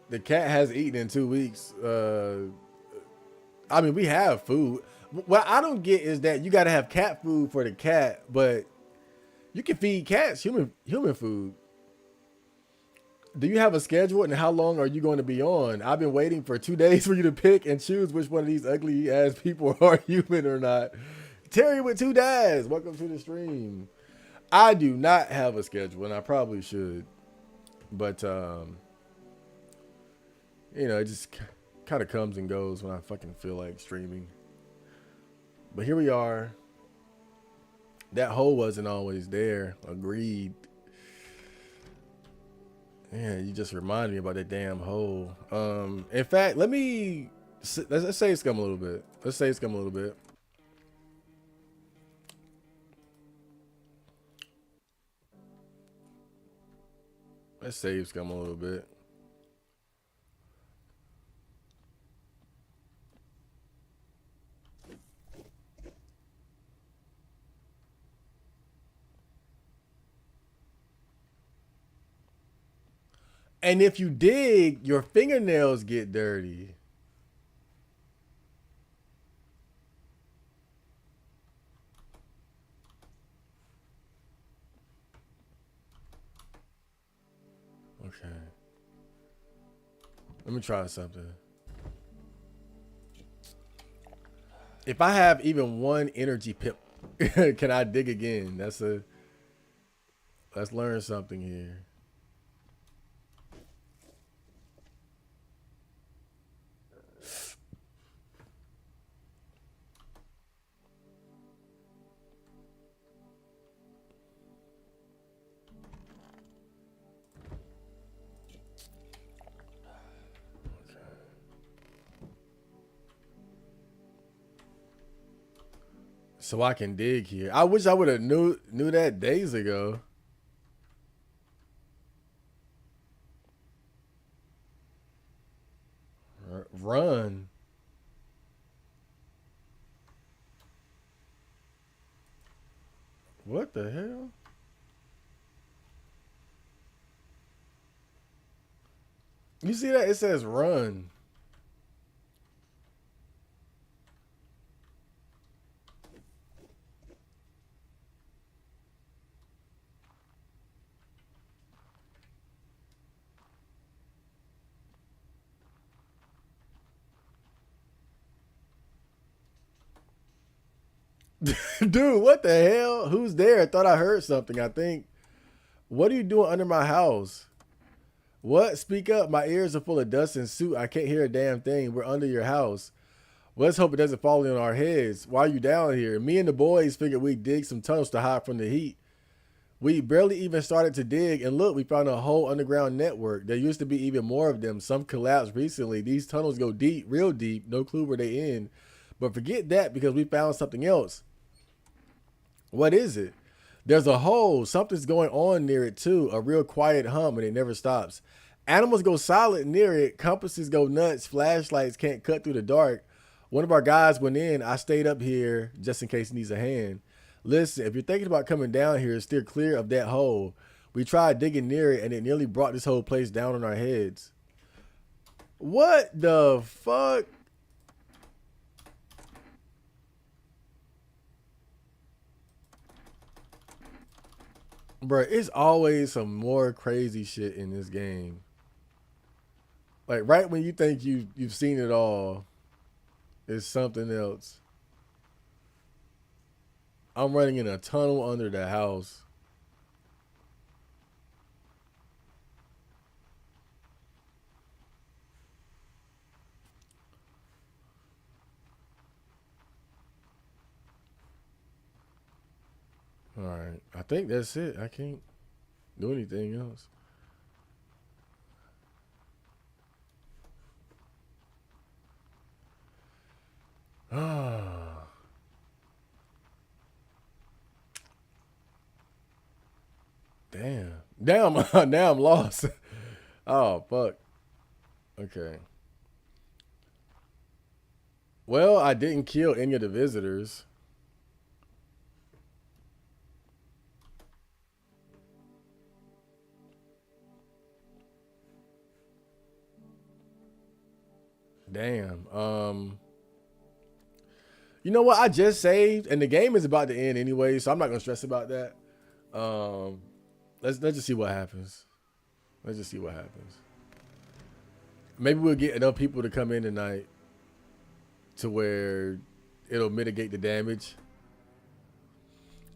The cat has eaten in 2 weeks. I mean, we have food. What I don't get is that you got to have cat food for the cat, but you can feed cats human food. Do you have a schedule, and how long are you going to be on? I've been waiting for 2 days for you to pick and choose which one of these ugly ass people are human or not. Terry with 2 dads, welcome to the stream. I do not have a schedule, and I probably should, but you know, it just kind of comes and goes when I fucking feel like streaming. But here we are. That hole wasn't always there. Agreed. Yeah, you just reminded me about that damn hole. In fact, let's save scum a little bit. Let's save scum a little bit. Let's save scum a little bit. And if you dig, your fingernails get dirty. Okay. Let me try something. If I have even one energy pip, Can I dig again? Let's learn something here. So I can dig here. I wish I would have knew that days ago. Run. What the hell? You see that? It says run. Dude, what the hell? Who's there? I thought I heard something, I think. What are you doing under my house? What? Speak up. My ears are full of dust and soot. I can't hear a damn thing. We're under your house. Well, let's hope it doesn't fall on our heads. Why are you down here? Me and the boys figured we'd dig some tunnels to hide from the heat. We barely even started to dig, and look, we found a whole underground network. There used to be even more of them. Some collapsed recently. These tunnels go deep, real deep. No clue where they end. But forget that because we found something else. What is it? There's a hole. Something's going on near it too. A real quiet hum, and it never stops. Animals go silent near it. Compasses go nuts. Flashlights can't cut through the dark. One of our guys went in. I stayed up here just in case he needs a hand. Listen, if you're thinking about coming down here, steer clear of that hole. We tried digging near it, and it nearly brought this whole place down on our heads. What the fuck? Bro, it's always some more crazy shit in this game. Like right when you think you've seen it all, it's something else. I'm running in a tunnel under the house. All right, I think that's it. I can't do anything else. Ah, damn. Damn, now I'm lost. Oh, fuck. Okay. Well, I didn't kill any of the visitors. Damn. You know what? I just saved, and the game is about to end anyway, so I'm not gonna stress about that. Um, let's just see what happens. Let's just see what happens. Maybe we'll get enough people to come in tonight to where it'll mitigate the damage.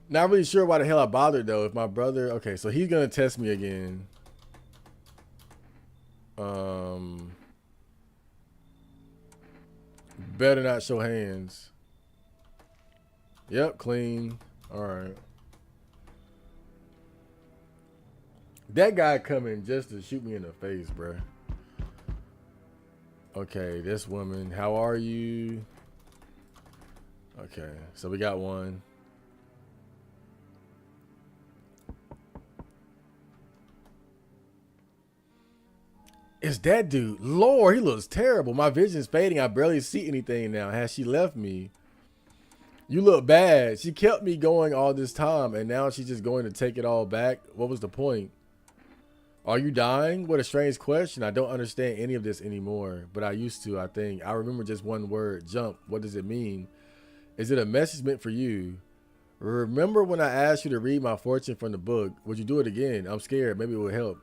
Not really sure why the hell I bothered though. If my brother, okay, so he's gonna test me again. Um, better not show hands. Yep, clean. All right. That guy coming just to shoot me in the face, bruh. Okay, this woman. How are you? Okay, so we got one. It's that dude. Lord, he looks terrible. My vision's fading. I barely see anything now. Has she left me? You look bad. She kept me going all this time, and now she's just going to take it all back. What was the point? Are you dying? What a strange question. I don't understand any of this anymore, but I used to, I think. I remember just one word, jump. What does it mean? Is it a message meant for you? Remember when I asked you to read my fortune from the book? Would you do it again? I'm scared. Maybe it will help.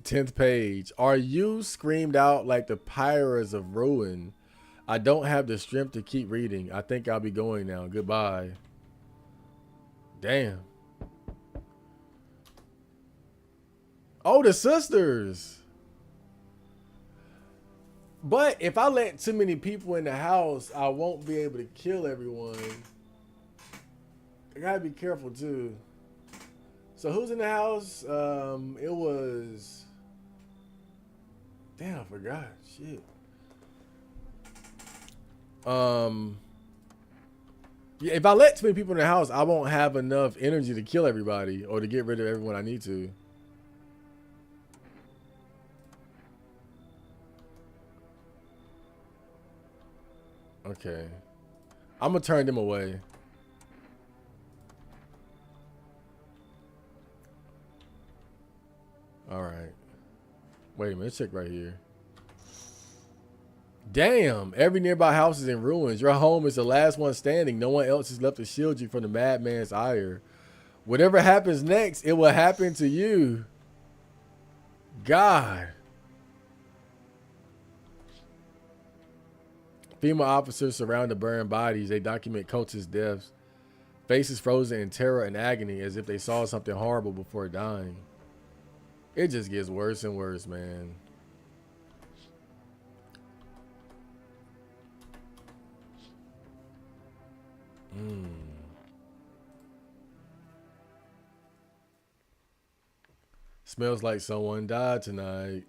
10th page. Are you screamed out like the pirates of ruin? I don't have the strength to keep reading. I think I'll be going now. Goodbye. Damn. Oh, the sisters. But if I let too many people in the house, I won't be able to kill everyone. I gotta be careful too. So who's in the house? It was. Damn, I forgot. Shit. Yeah, if I let too many people in the house, I won't have enough energy to kill everybody or to get rid of everyone I need to. Okay. I'm gonna turn them away. All right. Wait a minute. Let's check right here. Damn. Every nearby house is in ruins. Your home is the last one standing. No one else is left to shield you from the madman's ire. Whatever happens next, it will happen to you. God. Female officers surround the burned bodies. They document cultist deaths. Faces frozen in terror and agony as if they saw something horrible before dying. It just gets worse and worse, man. Smells like someone died tonight.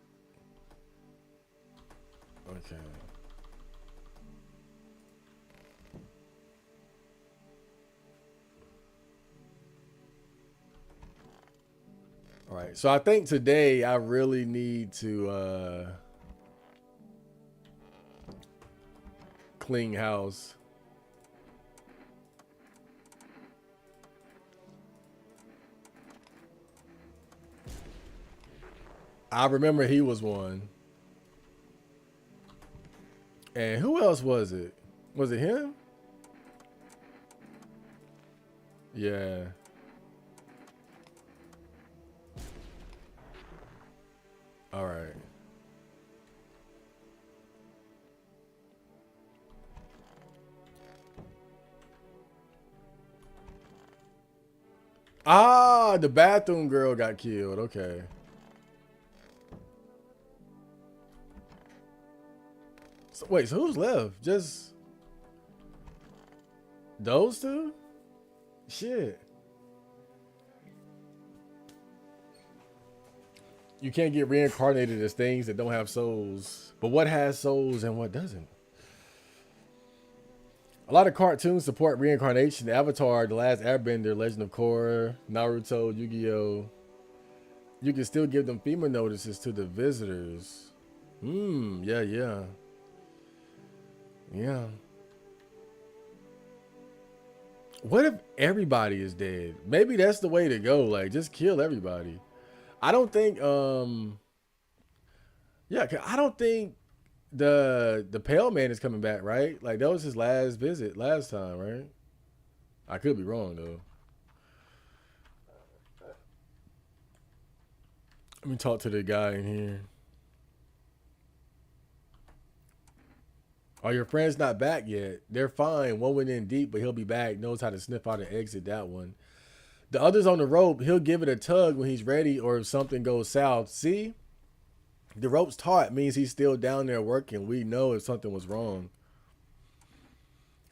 Okay. All right. So I think today I really need to clean house. I remember he was one. And who else was it? Was it him? Yeah. All right. Ah, the bathroom girl got killed. Okay. So, wait, so who's left? Just those two? Shit. You can't get reincarnated as things that don't have souls. But what has souls and what doesn't? A lot of cartoons support reincarnation. Avatar, The Last Airbender, Legend of Korra, Naruto, Yu-Gi-Oh! You can still give them FEMA notices to the visitors. Yeah, yeah. Yeah. What if everybody is dead? Maybe that's the way to go. Like, just kill everybody. I don't think, yeah, I don't think the Pale Man is coming back, right? Like, that was his last visit last time, right? I could be wrong, though. Let me talk to the guy in here. Are your friends not back yet? They're fine. One went in deep, but he'll be back. Knows how to sniff out and exit that one. The other's on the rope. He'll give it a tug when he's ready or if something goes south. See? The rope's taut means he's still down there working. We know if something was wrong.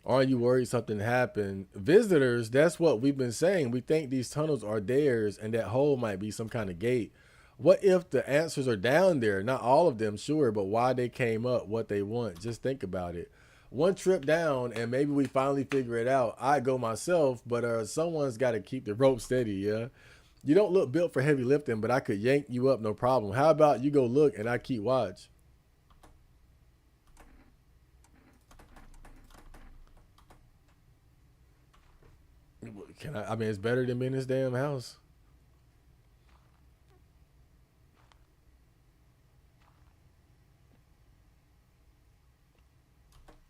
Aren't you worried something happened? Visitors, that's what we've been saying. We think these tunnels are theirs and that hole might be some kind of gate. What if the answers are down there? Not all of them, sure, but why they came up, what they want. Just think about it. One trip down and maybe we finally figure it out. I go myself, but someone's got to keep the rope steady, yeah? You don't look built for heavy lifting, but I could yank you up, no problem. How about you go look and I keep watch? Can I mean, it's better than being in this damn house.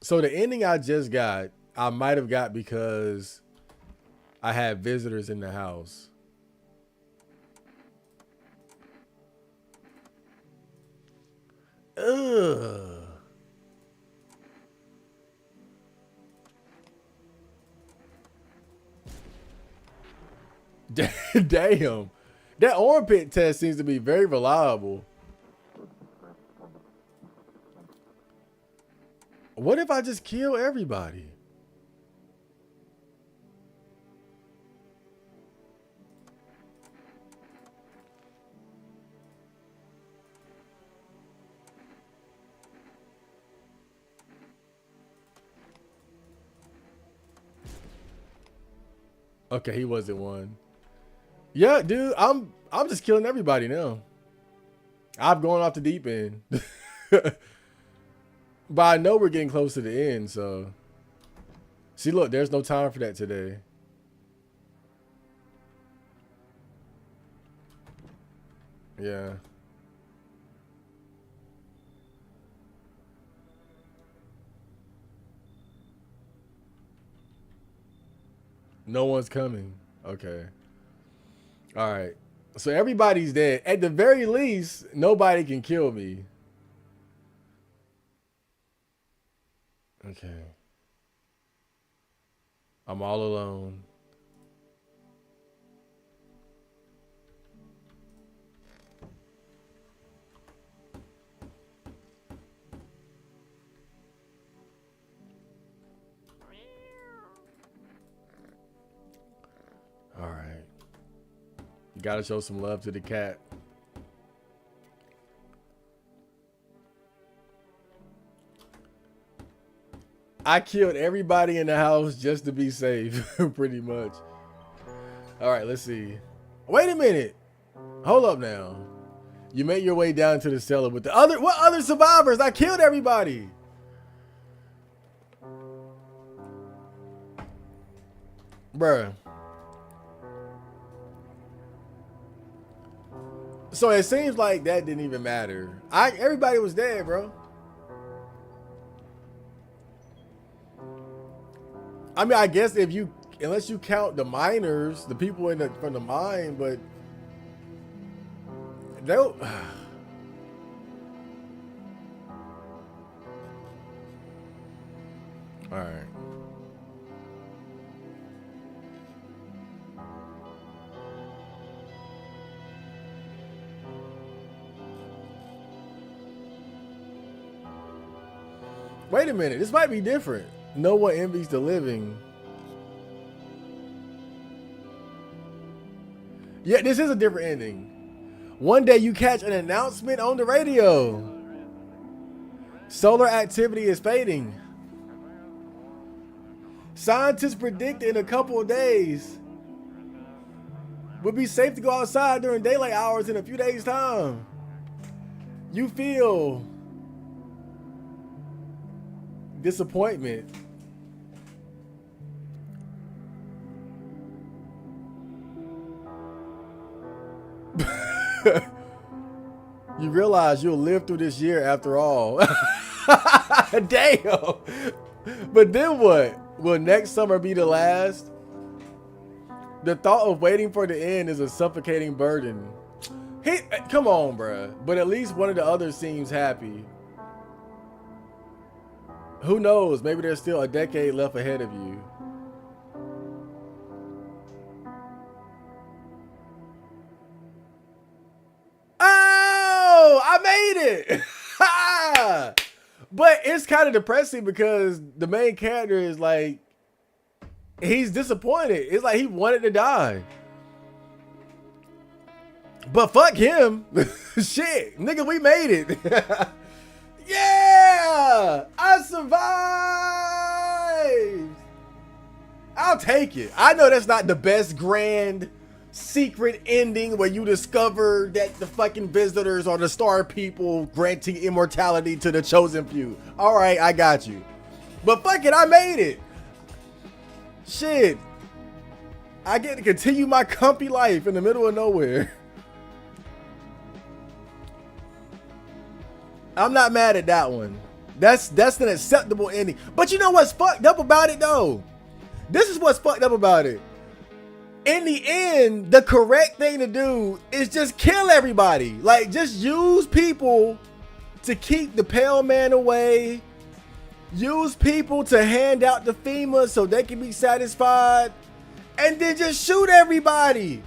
So the ending I just got, I might have got because I had visitors in the house. Ugh. Damn. That armpit test seems to be very reliable. What if I just kill everybody? Okay, he wasn't one. Yeah, dude, I'm just killing everybody now. I'm going off the deep end. But I know we're getting close to the end, so. See, look, there's no time for that today. Yeah. No one's coming. Okay. All right. So everybody's dead. At the very least, nobody can kill me. Okay. I'm all alone. All right. You gotta show some love to the cat. I killed everybody in the house just to be safe, pretty much. All right, let's see. Wait a minute. Hold up now. You make your way down to the cellar with the other. What other survivors? I killed everybody. Bruh. So it seems like that didn't even matter. Everybody was dead, bro. I mean, I guess unless you count the miners, the people from the mine, but they'll. All right. Wait a minute. This might be different. No one envies the living. Yeah, this is a different ending. One day you catch an announcement on the radio. Solar activity is fading. Scientists predict in a couple of days we'll be safe to go outside during daylight hours in a few days' time. You feel disappointment. You realize you'll live through this year after all. Damn. But then what? Will next summer be the last? The thought of waiting for the end is a suffocating burden. Come on, bruh. But at least one of the others seems happy. Who knows? Maybe there's still a decade left ahead of you. Oh, I made it. But it's kind of depressing because the main character is like, he's disappointed. It's like he wanted to die. But fuck him. Shit, nigga, we made it. Yeah, I survived. I'll take it. I know that's not the best grand secret ending where you discover that the fucking visitors are the star people granting immortality to the chosen few. All right, I got you. But fuck it, I made it. Shit. I get to continue my comfy life in the middle of nowhere. I'm not mad at that one. That's an acceptable ending. But you know what's fucked up about it though? This is what's fucked up about it. In the end, the correct thing to do is just kill everybody. Like, just use people to keep the pale man away. Use people to hand out the FEMA so they can be satisfied. and then just shoot everybody.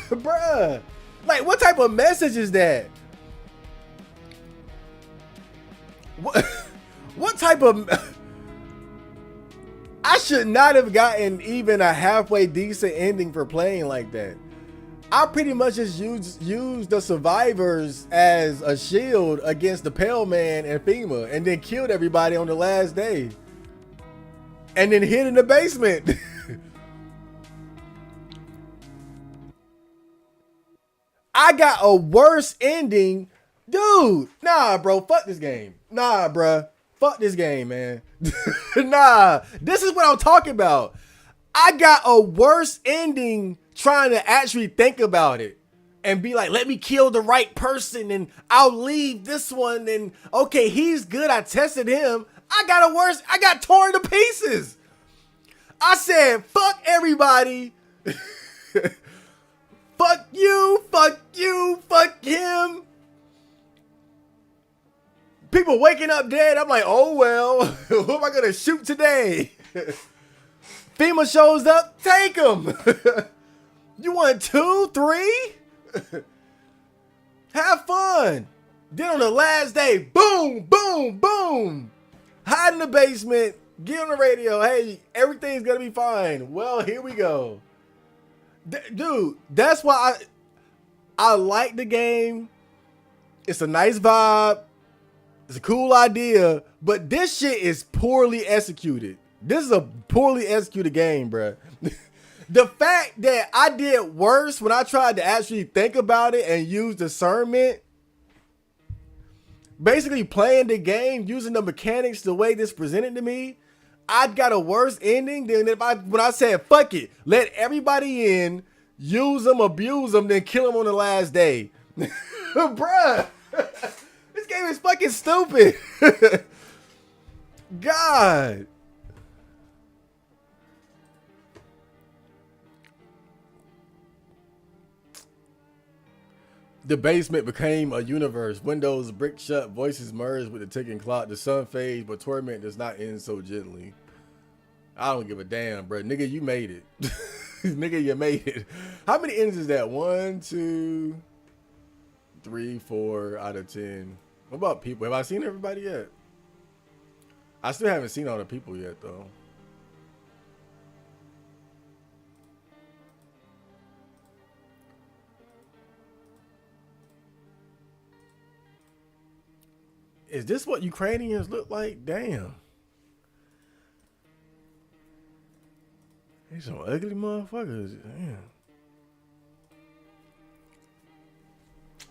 Bruh. Like, what type of message is that? What type of... I should not have gotten even a halfway decent ending for playing like that. I pretty much just used the survivors as a shield against the Pale Man and FEMA, and then killed everybody on the last day. And then hid in the basement. I got a worse ending. Dude, nah, bro, fuck this game. Nah, bruh. Fuck this game, man. Nah, this is what I'm talking about. I got a worse ending trying to actually think about it and be like, let me kill the right person and I'll leave this one. And okay, he's good. I tested him. I got torn to pieces. I said, fuck everybody. Fuck you, fuck him. People waking up dead. I'm like, oh well, who am I gonna shoot today? FEMA shows up, take him. You want 2, 3? Have fun. Then on the last day, boom, boom, boom. Hide in the basement, get on the radio. Hey, everything's gonna be fine. Well, here we go. Dude, that's why I like the game. It's a nice vibe. It's a cool idea, but this shit is poorly executed. This is a poorly executed game, bruh. The fact that I did worse when I tried to actually think about it and use discernment, basically playing the game, using the mechanics the way this presented to me, I got a worse ending than when I said, fuck it, let everybody in, use them, abuse them, then kill them on the last day. Bruh. This game is fucking stupid. God. The basement became a universe. Windows brick shut, voices merged with the ticking clock. The sun fades, but torment does not end so gently. I don't give a damn, bro. Nigga, you made it. Nigga, you made it. How many ends is that? 1, 2, 3, 4 out of 10. What about people? Have I seen everybody yet? I still haven't seen all the people yet, though. Is this what Ukrainians look like? Damn. These some ugly motherfuckers.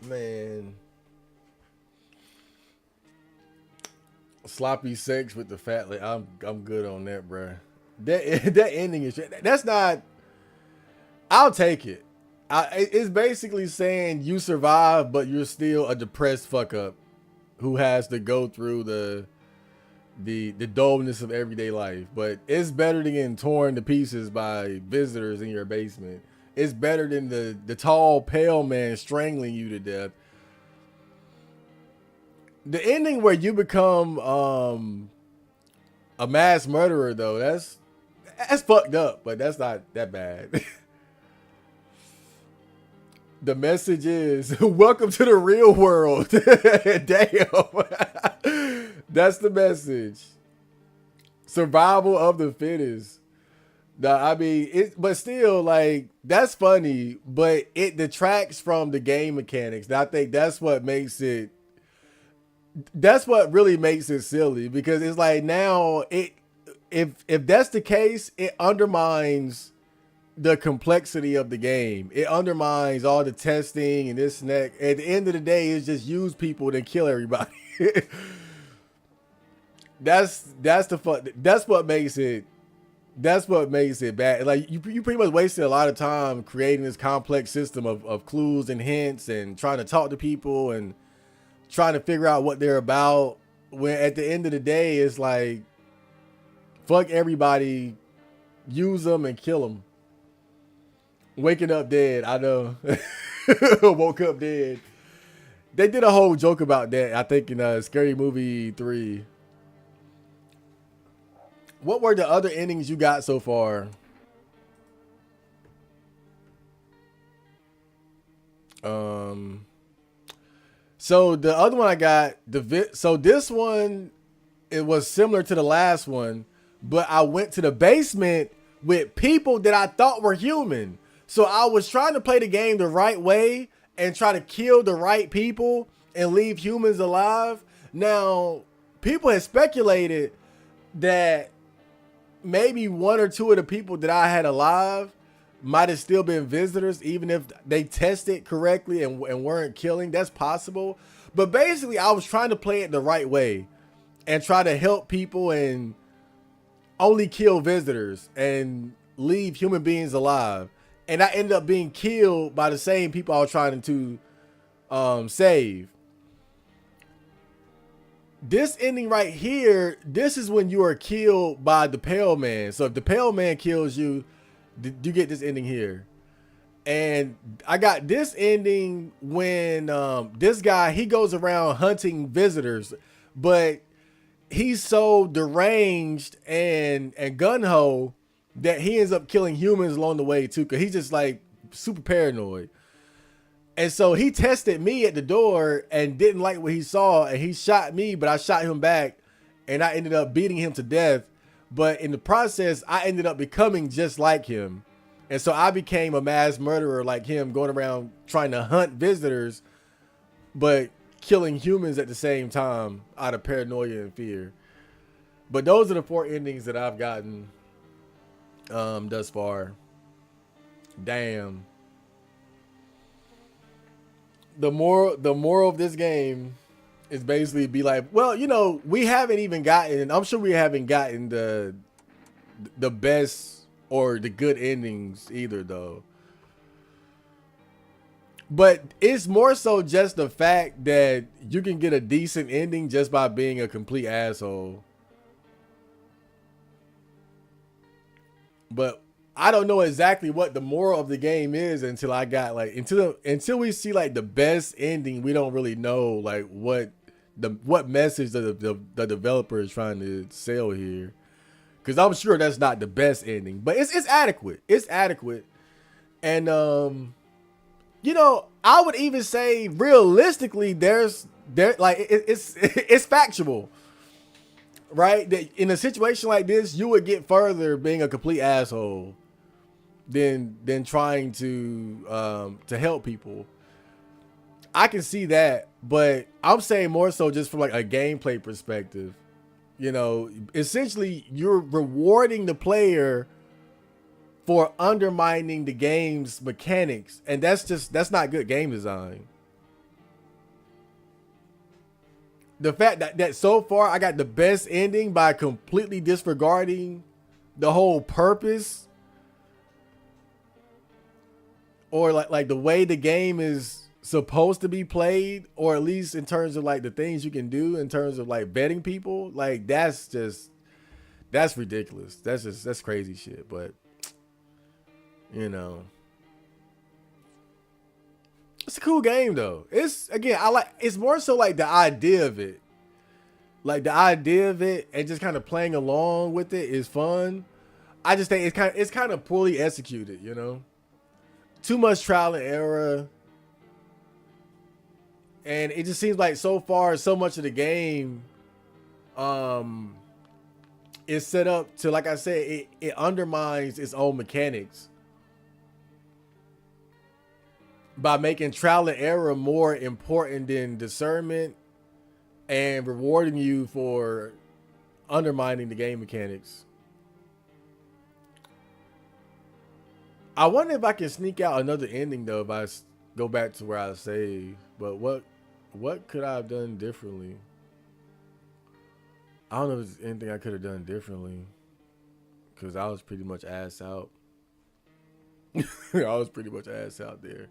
Damn. Man. Sloppy sex with the fat lady. I'm good on that, bro. That ending is, that's not, I'll take it. It's basically saying you survive, but you're still a depressed fuck up who has to go through the dullness of everyday life. But it's better than getting torn to pieces by visitors in your basement. It's better than the tall, pale man strangling you to death. The ending where you become a mass murderer, though, that's fucked up, but that's not that bad. The message is, welcome to the real world. Damn. That's the message. Survival of the fittest. Now, I mean, but still, like, that's funny, but it detracts from the game mechanics. And I think that's what makes it, that's what really makes it silly, because it's like now if that's the case, it undermines the complexity of the game. It undermines all the testing and this and that. At the end of the day, it's just use people then kill everybody. That's what makes it bad. Like you pretty much wasted a lot of time creating this complex system of clues and hints and trying to talk to people and trying to figure out what they're about, when at the end of the day, it's like, fuck everybody, use them and kill them. Waking up dead, I know. Woke up dead. They did a whole joke about that, I think, in Scary Movie 3. What were the other endings you got so far? Um, so the other one I got so this one, it was similar to the last one, but I went to the basement with people that I thought were human. So I was trying to play the game the right way and try to kill the right people and leave humans alive. Now, people had speculated that maybe one or two of the people that I had alive might have still been visitors, even if they tested correctly and weren't killing. That's possible. But basically, I was trying to play it the right way and try to help people and only kill visitors and leave human beings alive. And I ended up being killed by the same people I was trying to save. This ending right here, this is when you are killed by the pale man. So if the pale man kills you, you get this ending here. And I got this ending when this guy, he goes around hunting visitors, but he's so deranged and gung-ho that he ends up killing humans along the way too, because he's just like super paranoid. And so he tested me at the door and didn't like what he saw, and he shot me, but I shot him back, and I ended up beating him to death. But in the process, I ended up becoming just like him. And so I became a mass murderer like him, going around trying to hunt visitors, but killing humans at the same time out of paranoia and fear. But those are the 4 endings that I've gotten thus far. Damn. The moral of this game is basically be like, well, you know, we haven't even gotten, I'm sure we haven't gotten the best or the good endings either though. But it's more so just the fact that you can get a decent ending just by being a complete asshole. But I don't know exactly what the moral of the game is until I got like until we see like the best ending. We don't really know like what message the developer is trying to sell here. Because I'm sure that's not the best ending, but it's adequate. It's adequate, and you know, I would even say realistically, it's it's factual, right? That in a situation like this, you would get further being a complete asshole than trying to help people. I can see that, but I'm saying more so just from like a gameplay perspective. You know, essentially you're rewarding the player for undermining the game's mechanics, and that's not good game design. The fact that so far I got the best ending by completely disregarding the whole purpose or like the way the game is supposed to be played, or at least in terms of like the things you can do in terms of like vetting people, like that's ridiculous. That's crazy shit. But you know, it's a cool game though. It's more so like the idea of it. Like the idea of it and just kind of playing along with it is fun. I just think it's kind of poorly executed, you know? Too much trial and error. And it just seems like so far so much of the game is set up to, like I said, it undermines its own mechanics by making trial and error more important than discernment and rewarding you for undermining the game mechanics. I wonder if I can sneak out another ending though if I go back to where I saved. But what could I have done differently? I don't know if there's anything I could have done differently, because I was pretty much ass out. I was pretty much ass out there.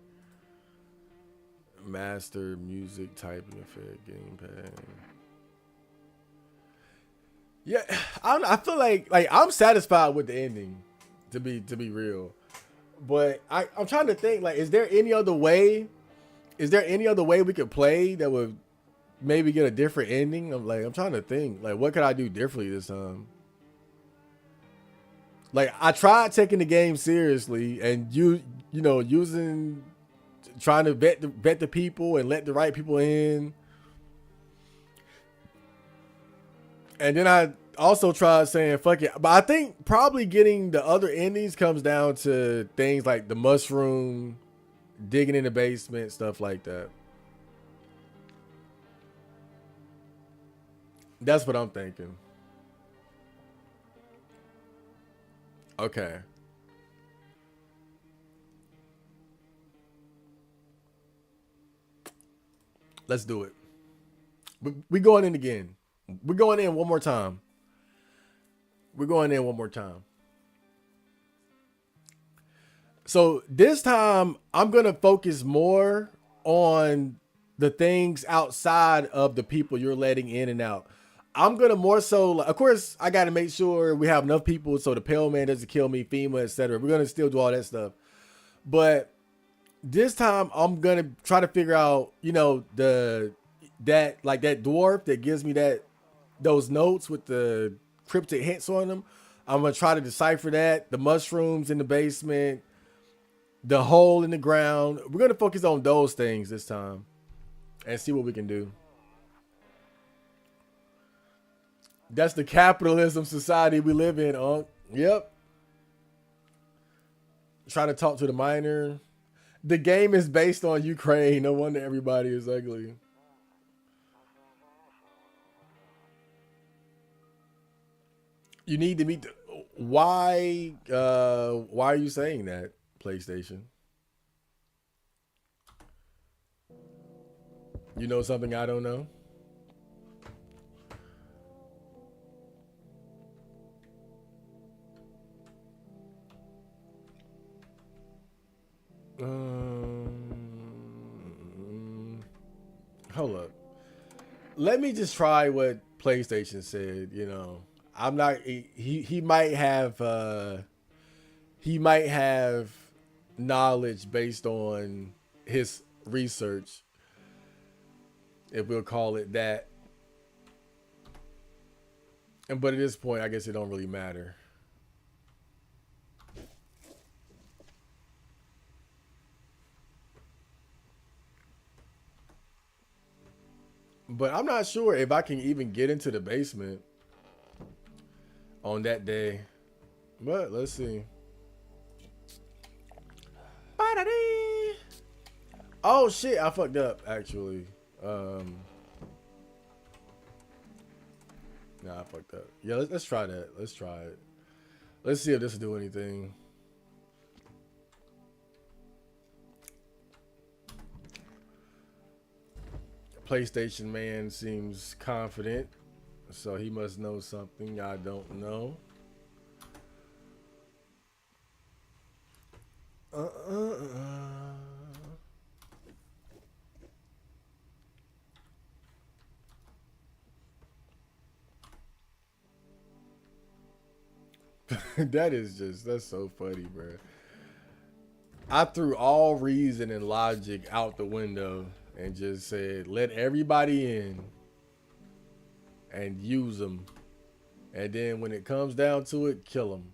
Master music typing effect gamepad. Yeah, I feel like I'm satisfied with the ending, to be real. But I'm trying to think, like, is there any other way? Is there any other way we could play that would maybe get a different ending? I'm trying to think, like, what could I do differently this time? Like, I tried taking the game seriously and using trying to vet the people and let the right people in. And then I also tried saying fuck it. But I think probably getting the other endings comes down to things like the mushroom, digging in the basement, stuff like that. That's what I'm thinking. Okay. Let's do it. We going in again. We're going in one more time. We're going in one more time. So this time I'm gonna focus more on the things outside of the people you're letting in and out. I'm gonna more so, of course, I gotta make sure we have enough people so the pale man doesn't kill me, FEMA, etc. We're gonna still do all that stuff, but this time I'm gonna try to figure out, that like that dwarf that gives me those notes with the cryptic hints on them. I'm gonna try to decipher that. The mushrooms in the basement, the hole in the ground. We're gonna focus on those things this time and see what we can do. That's the capitalism society we live in, Unc. Yep. Trying to talk to the miner. The game is based on Ukraine. No wonder everybody is ugly. You need to meet. Why? Why are you saying that? PlayStation. You know something I don't know. Hold up. Let me just try what PlayStation said. I'm not. He might have knowledge based on his research, if we'll call it that. And but at this point, I guess it don't really matter. But I'm not sure if I can even get into the basement on that day. But let's see. Oh shit, I fucked up actually. Nah, I fucked up. Yeah, let's try that. Let's try it. Let's see if this will do anything. PlayStation man seems confident, so he must know something I don't know. That's so funny, bro. I threw all reason and logic out the window and just said, let everybody in and use them. And then when it comes down to it, kill them.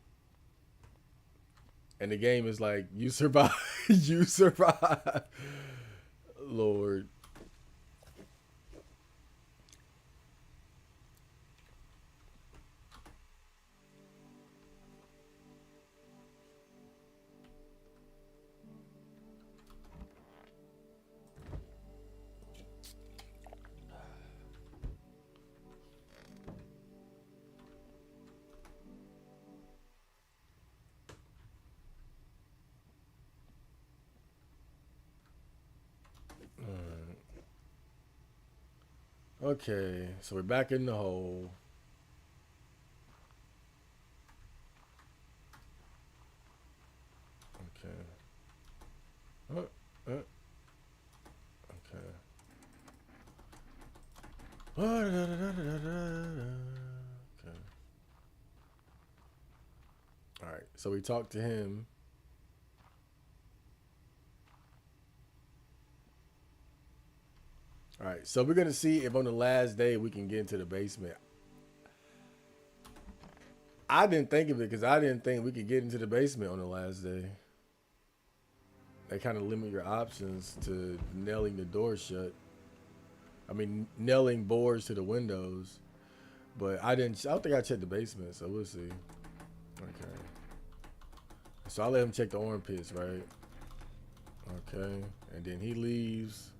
And the game is like, you survive. You survive. Lord. Okay, so we're back in the hole. Okay. Uh, okay. Okay. All right. So we talked to him. All right. So we're gonna see if on the last day we can get into the basement. I didn't think of it because I didn't think we could get into the basement on the last day. they kind of limit your options to nailing the door shut. I mean, nailing boards to the windows. But I didn't. I don't think I checked the basement, so we'll see. Okay. So I let him check the armpits, right? Okay. And then he leaves.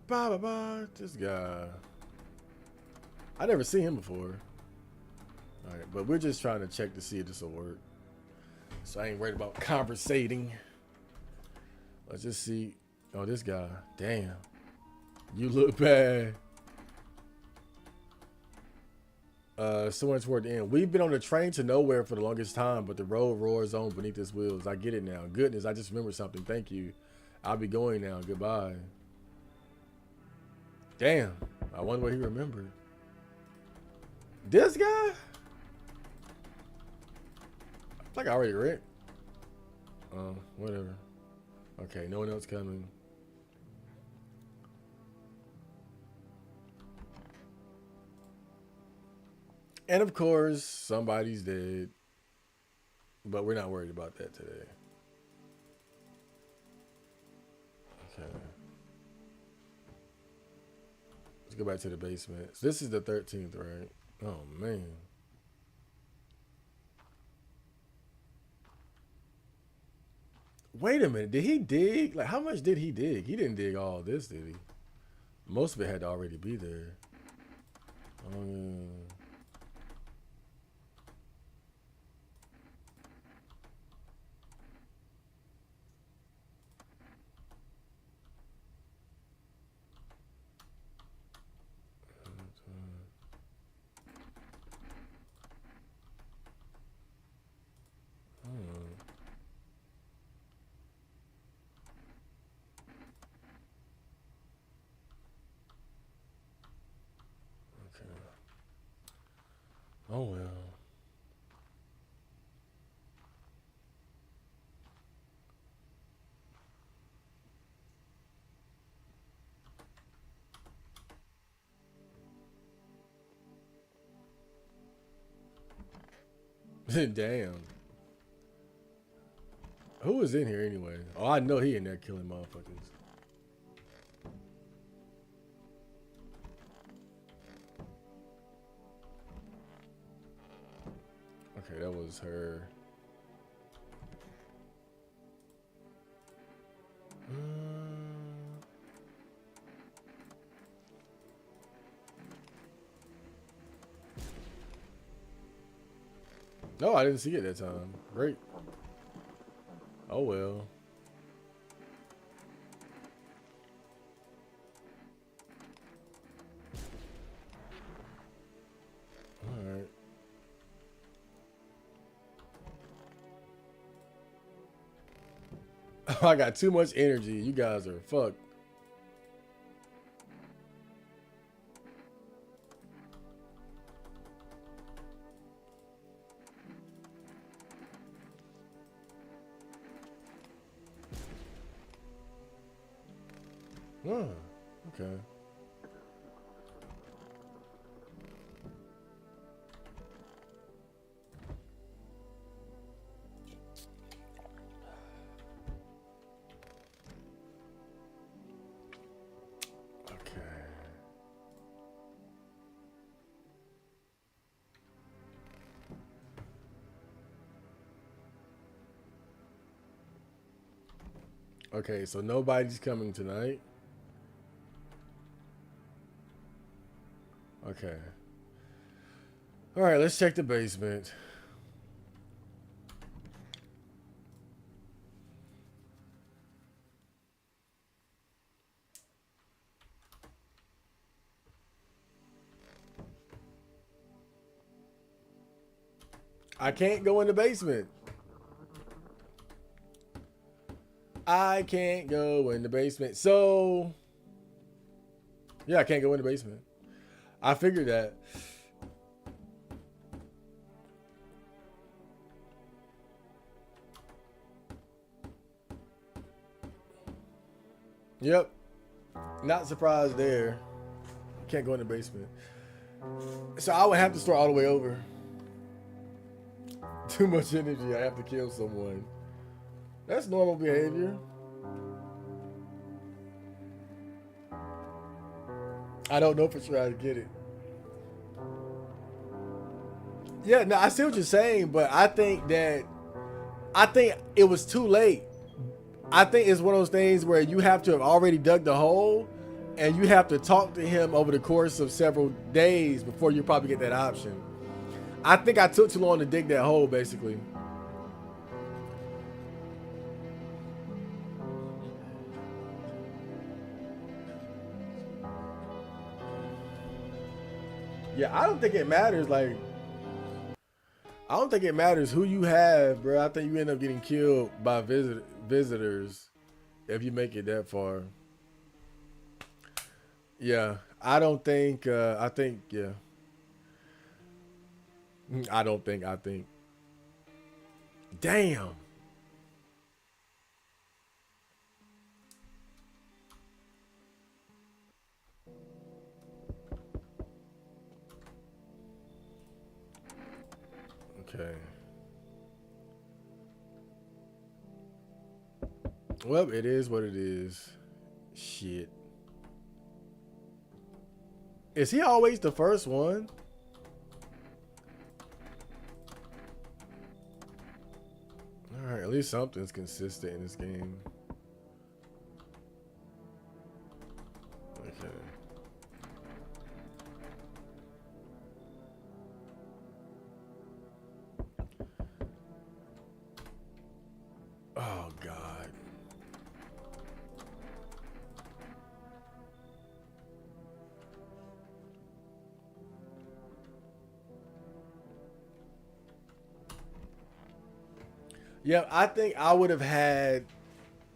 Bye bye bye. This guy. I never seen him before. All right, but we're just trying to check to see if this will work. So I ain't worried about conversating. Let's just see. Oh, this guy. Damn. You look bad. Somewhere toward the end. We've been on the train to nowhere for the longest time, but the road roars on beneath its wheels. I get it now. Goodness, I just remembered something. Thank you. I'll be going now. Goodbye. Damn. I wonder what he remembered. This guy? Like I already read. Whatever. Okay, no one else coming. And of course, somebody's dead. But we're not worried about that today. Okay. Let's go back to the basement. So this is the 13th, right? Oh, man. Wait a minute. Did he dig? Like, how much did he dig? He didn't dig all this, did he? Most of it had to already be there. Oh, yeah. Oh well. Damn. Who was in here anyway? Oh, I know he in there killing motherfuckers. Okay, that was her. No, I didn't see it that time. Great. Oh well. Alright. I got too much energy. You guys are fucked. Oh, okay. Okay, so nobody's coming tonight. Okay. All right, let's check the basement. I can't go in the basement. I can't go in the basement. So, yeah, I can't go in the basement. I figured that. Yep. Not surprised there. Can't go in the basement. So I would have to start all the way over. too much energy. I have to kill someone. That's normal behavior. I don't know for sure how to get it. Yeah, no, I see what you're saying, but I think it was too late. I think it's one of those things where you have to have already dug the hole, and you have to talk to him over the course of several days before you probably get that option. I think I took too long to dig that hole, basically. Yeah, I don't think it matters. Like, I don't think it matters who you have, bro. I think you end up getting killed by visitors if you make it that far. Yeah, I don't think. I think. Yeah, I don't think. I think. Damn. Okay. Well, it is what it is. Shit. Is he always the first one? All right, at least something's consistent in this game. Okay. Oh God. Yeah, I think I would have had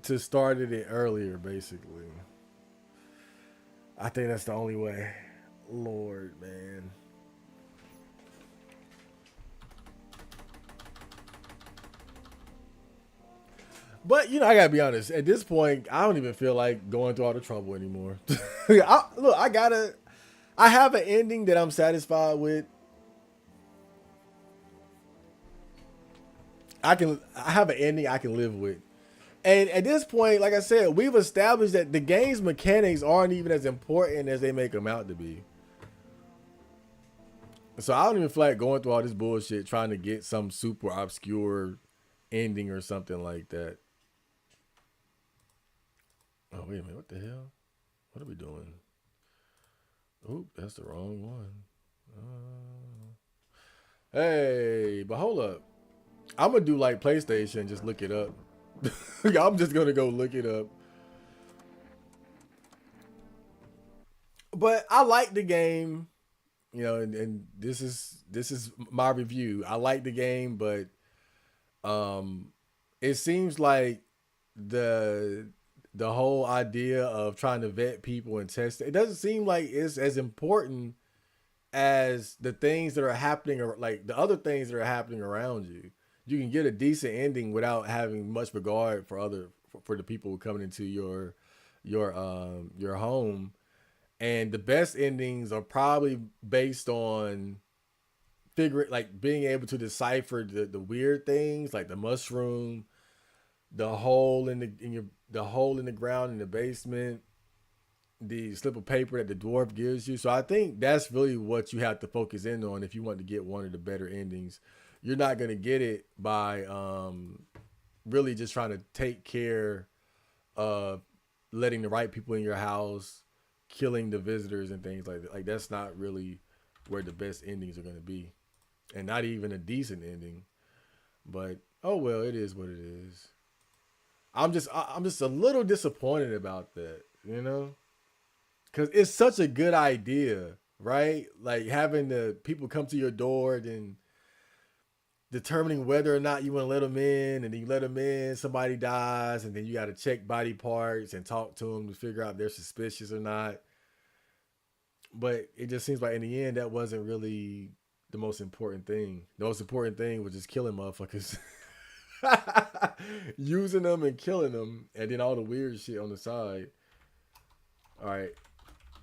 to started it earlier, basically. I think that's the only way. Lord, man. But you know, I gotta be honest. At this point, I don't even feel like going through all the trouble anymore. Look, I have an ending that I'm satisfied with. I have an ending I can live with. And at this point, like I said, we've established that the game's mechanics aren't even as important as they make them out to be. So I don't even feel like going through all this bullshit trying to get some super obscure ending or something like that. Oh, wait a minute. What the hell? What are we doing? Oop, that's the wrong one. Hey, but hold up. I'm going to do like PlayStation and just look it up. I'm just going to go look it up. But I like the game, you know, and this is my review. I like the game, but um it seems like the the whole idea of trying to vet people and test it doesn't seem like it's as important as the things that are happening, or like the other things that are happening around you. You can get a decent ending without having much regard for for the people coming into your home. And the best endings are probably based on figure like being able to decipher the weird things like the mushroom, the hole in your the hole in the ground in the basement, the slip of paper that the dwarf gives you. So I think that's really what you have to focus in on if you want to get one of the better endings. You're not gonna get it by really just trying to take care of letting the right people in your house, killing the visitors and things like that. Like that's not really where the best endings are gonna be, and not even a decent ending. But oh well, it is what it is. I'm just a little disappointed about that, you know, because it's such a good idea, right? Like having the people come to your door, then determining whether or not you want to let them in, and then you let them in, somebody dies, and then you got to check body parts and talk to them to figure out if they're suspicious or not. But it just seems like in the end that wasn't really the most important thing. The most important thing was just killing motherfuckers. Using them and killing them, and then all the weird shit on the side. All right,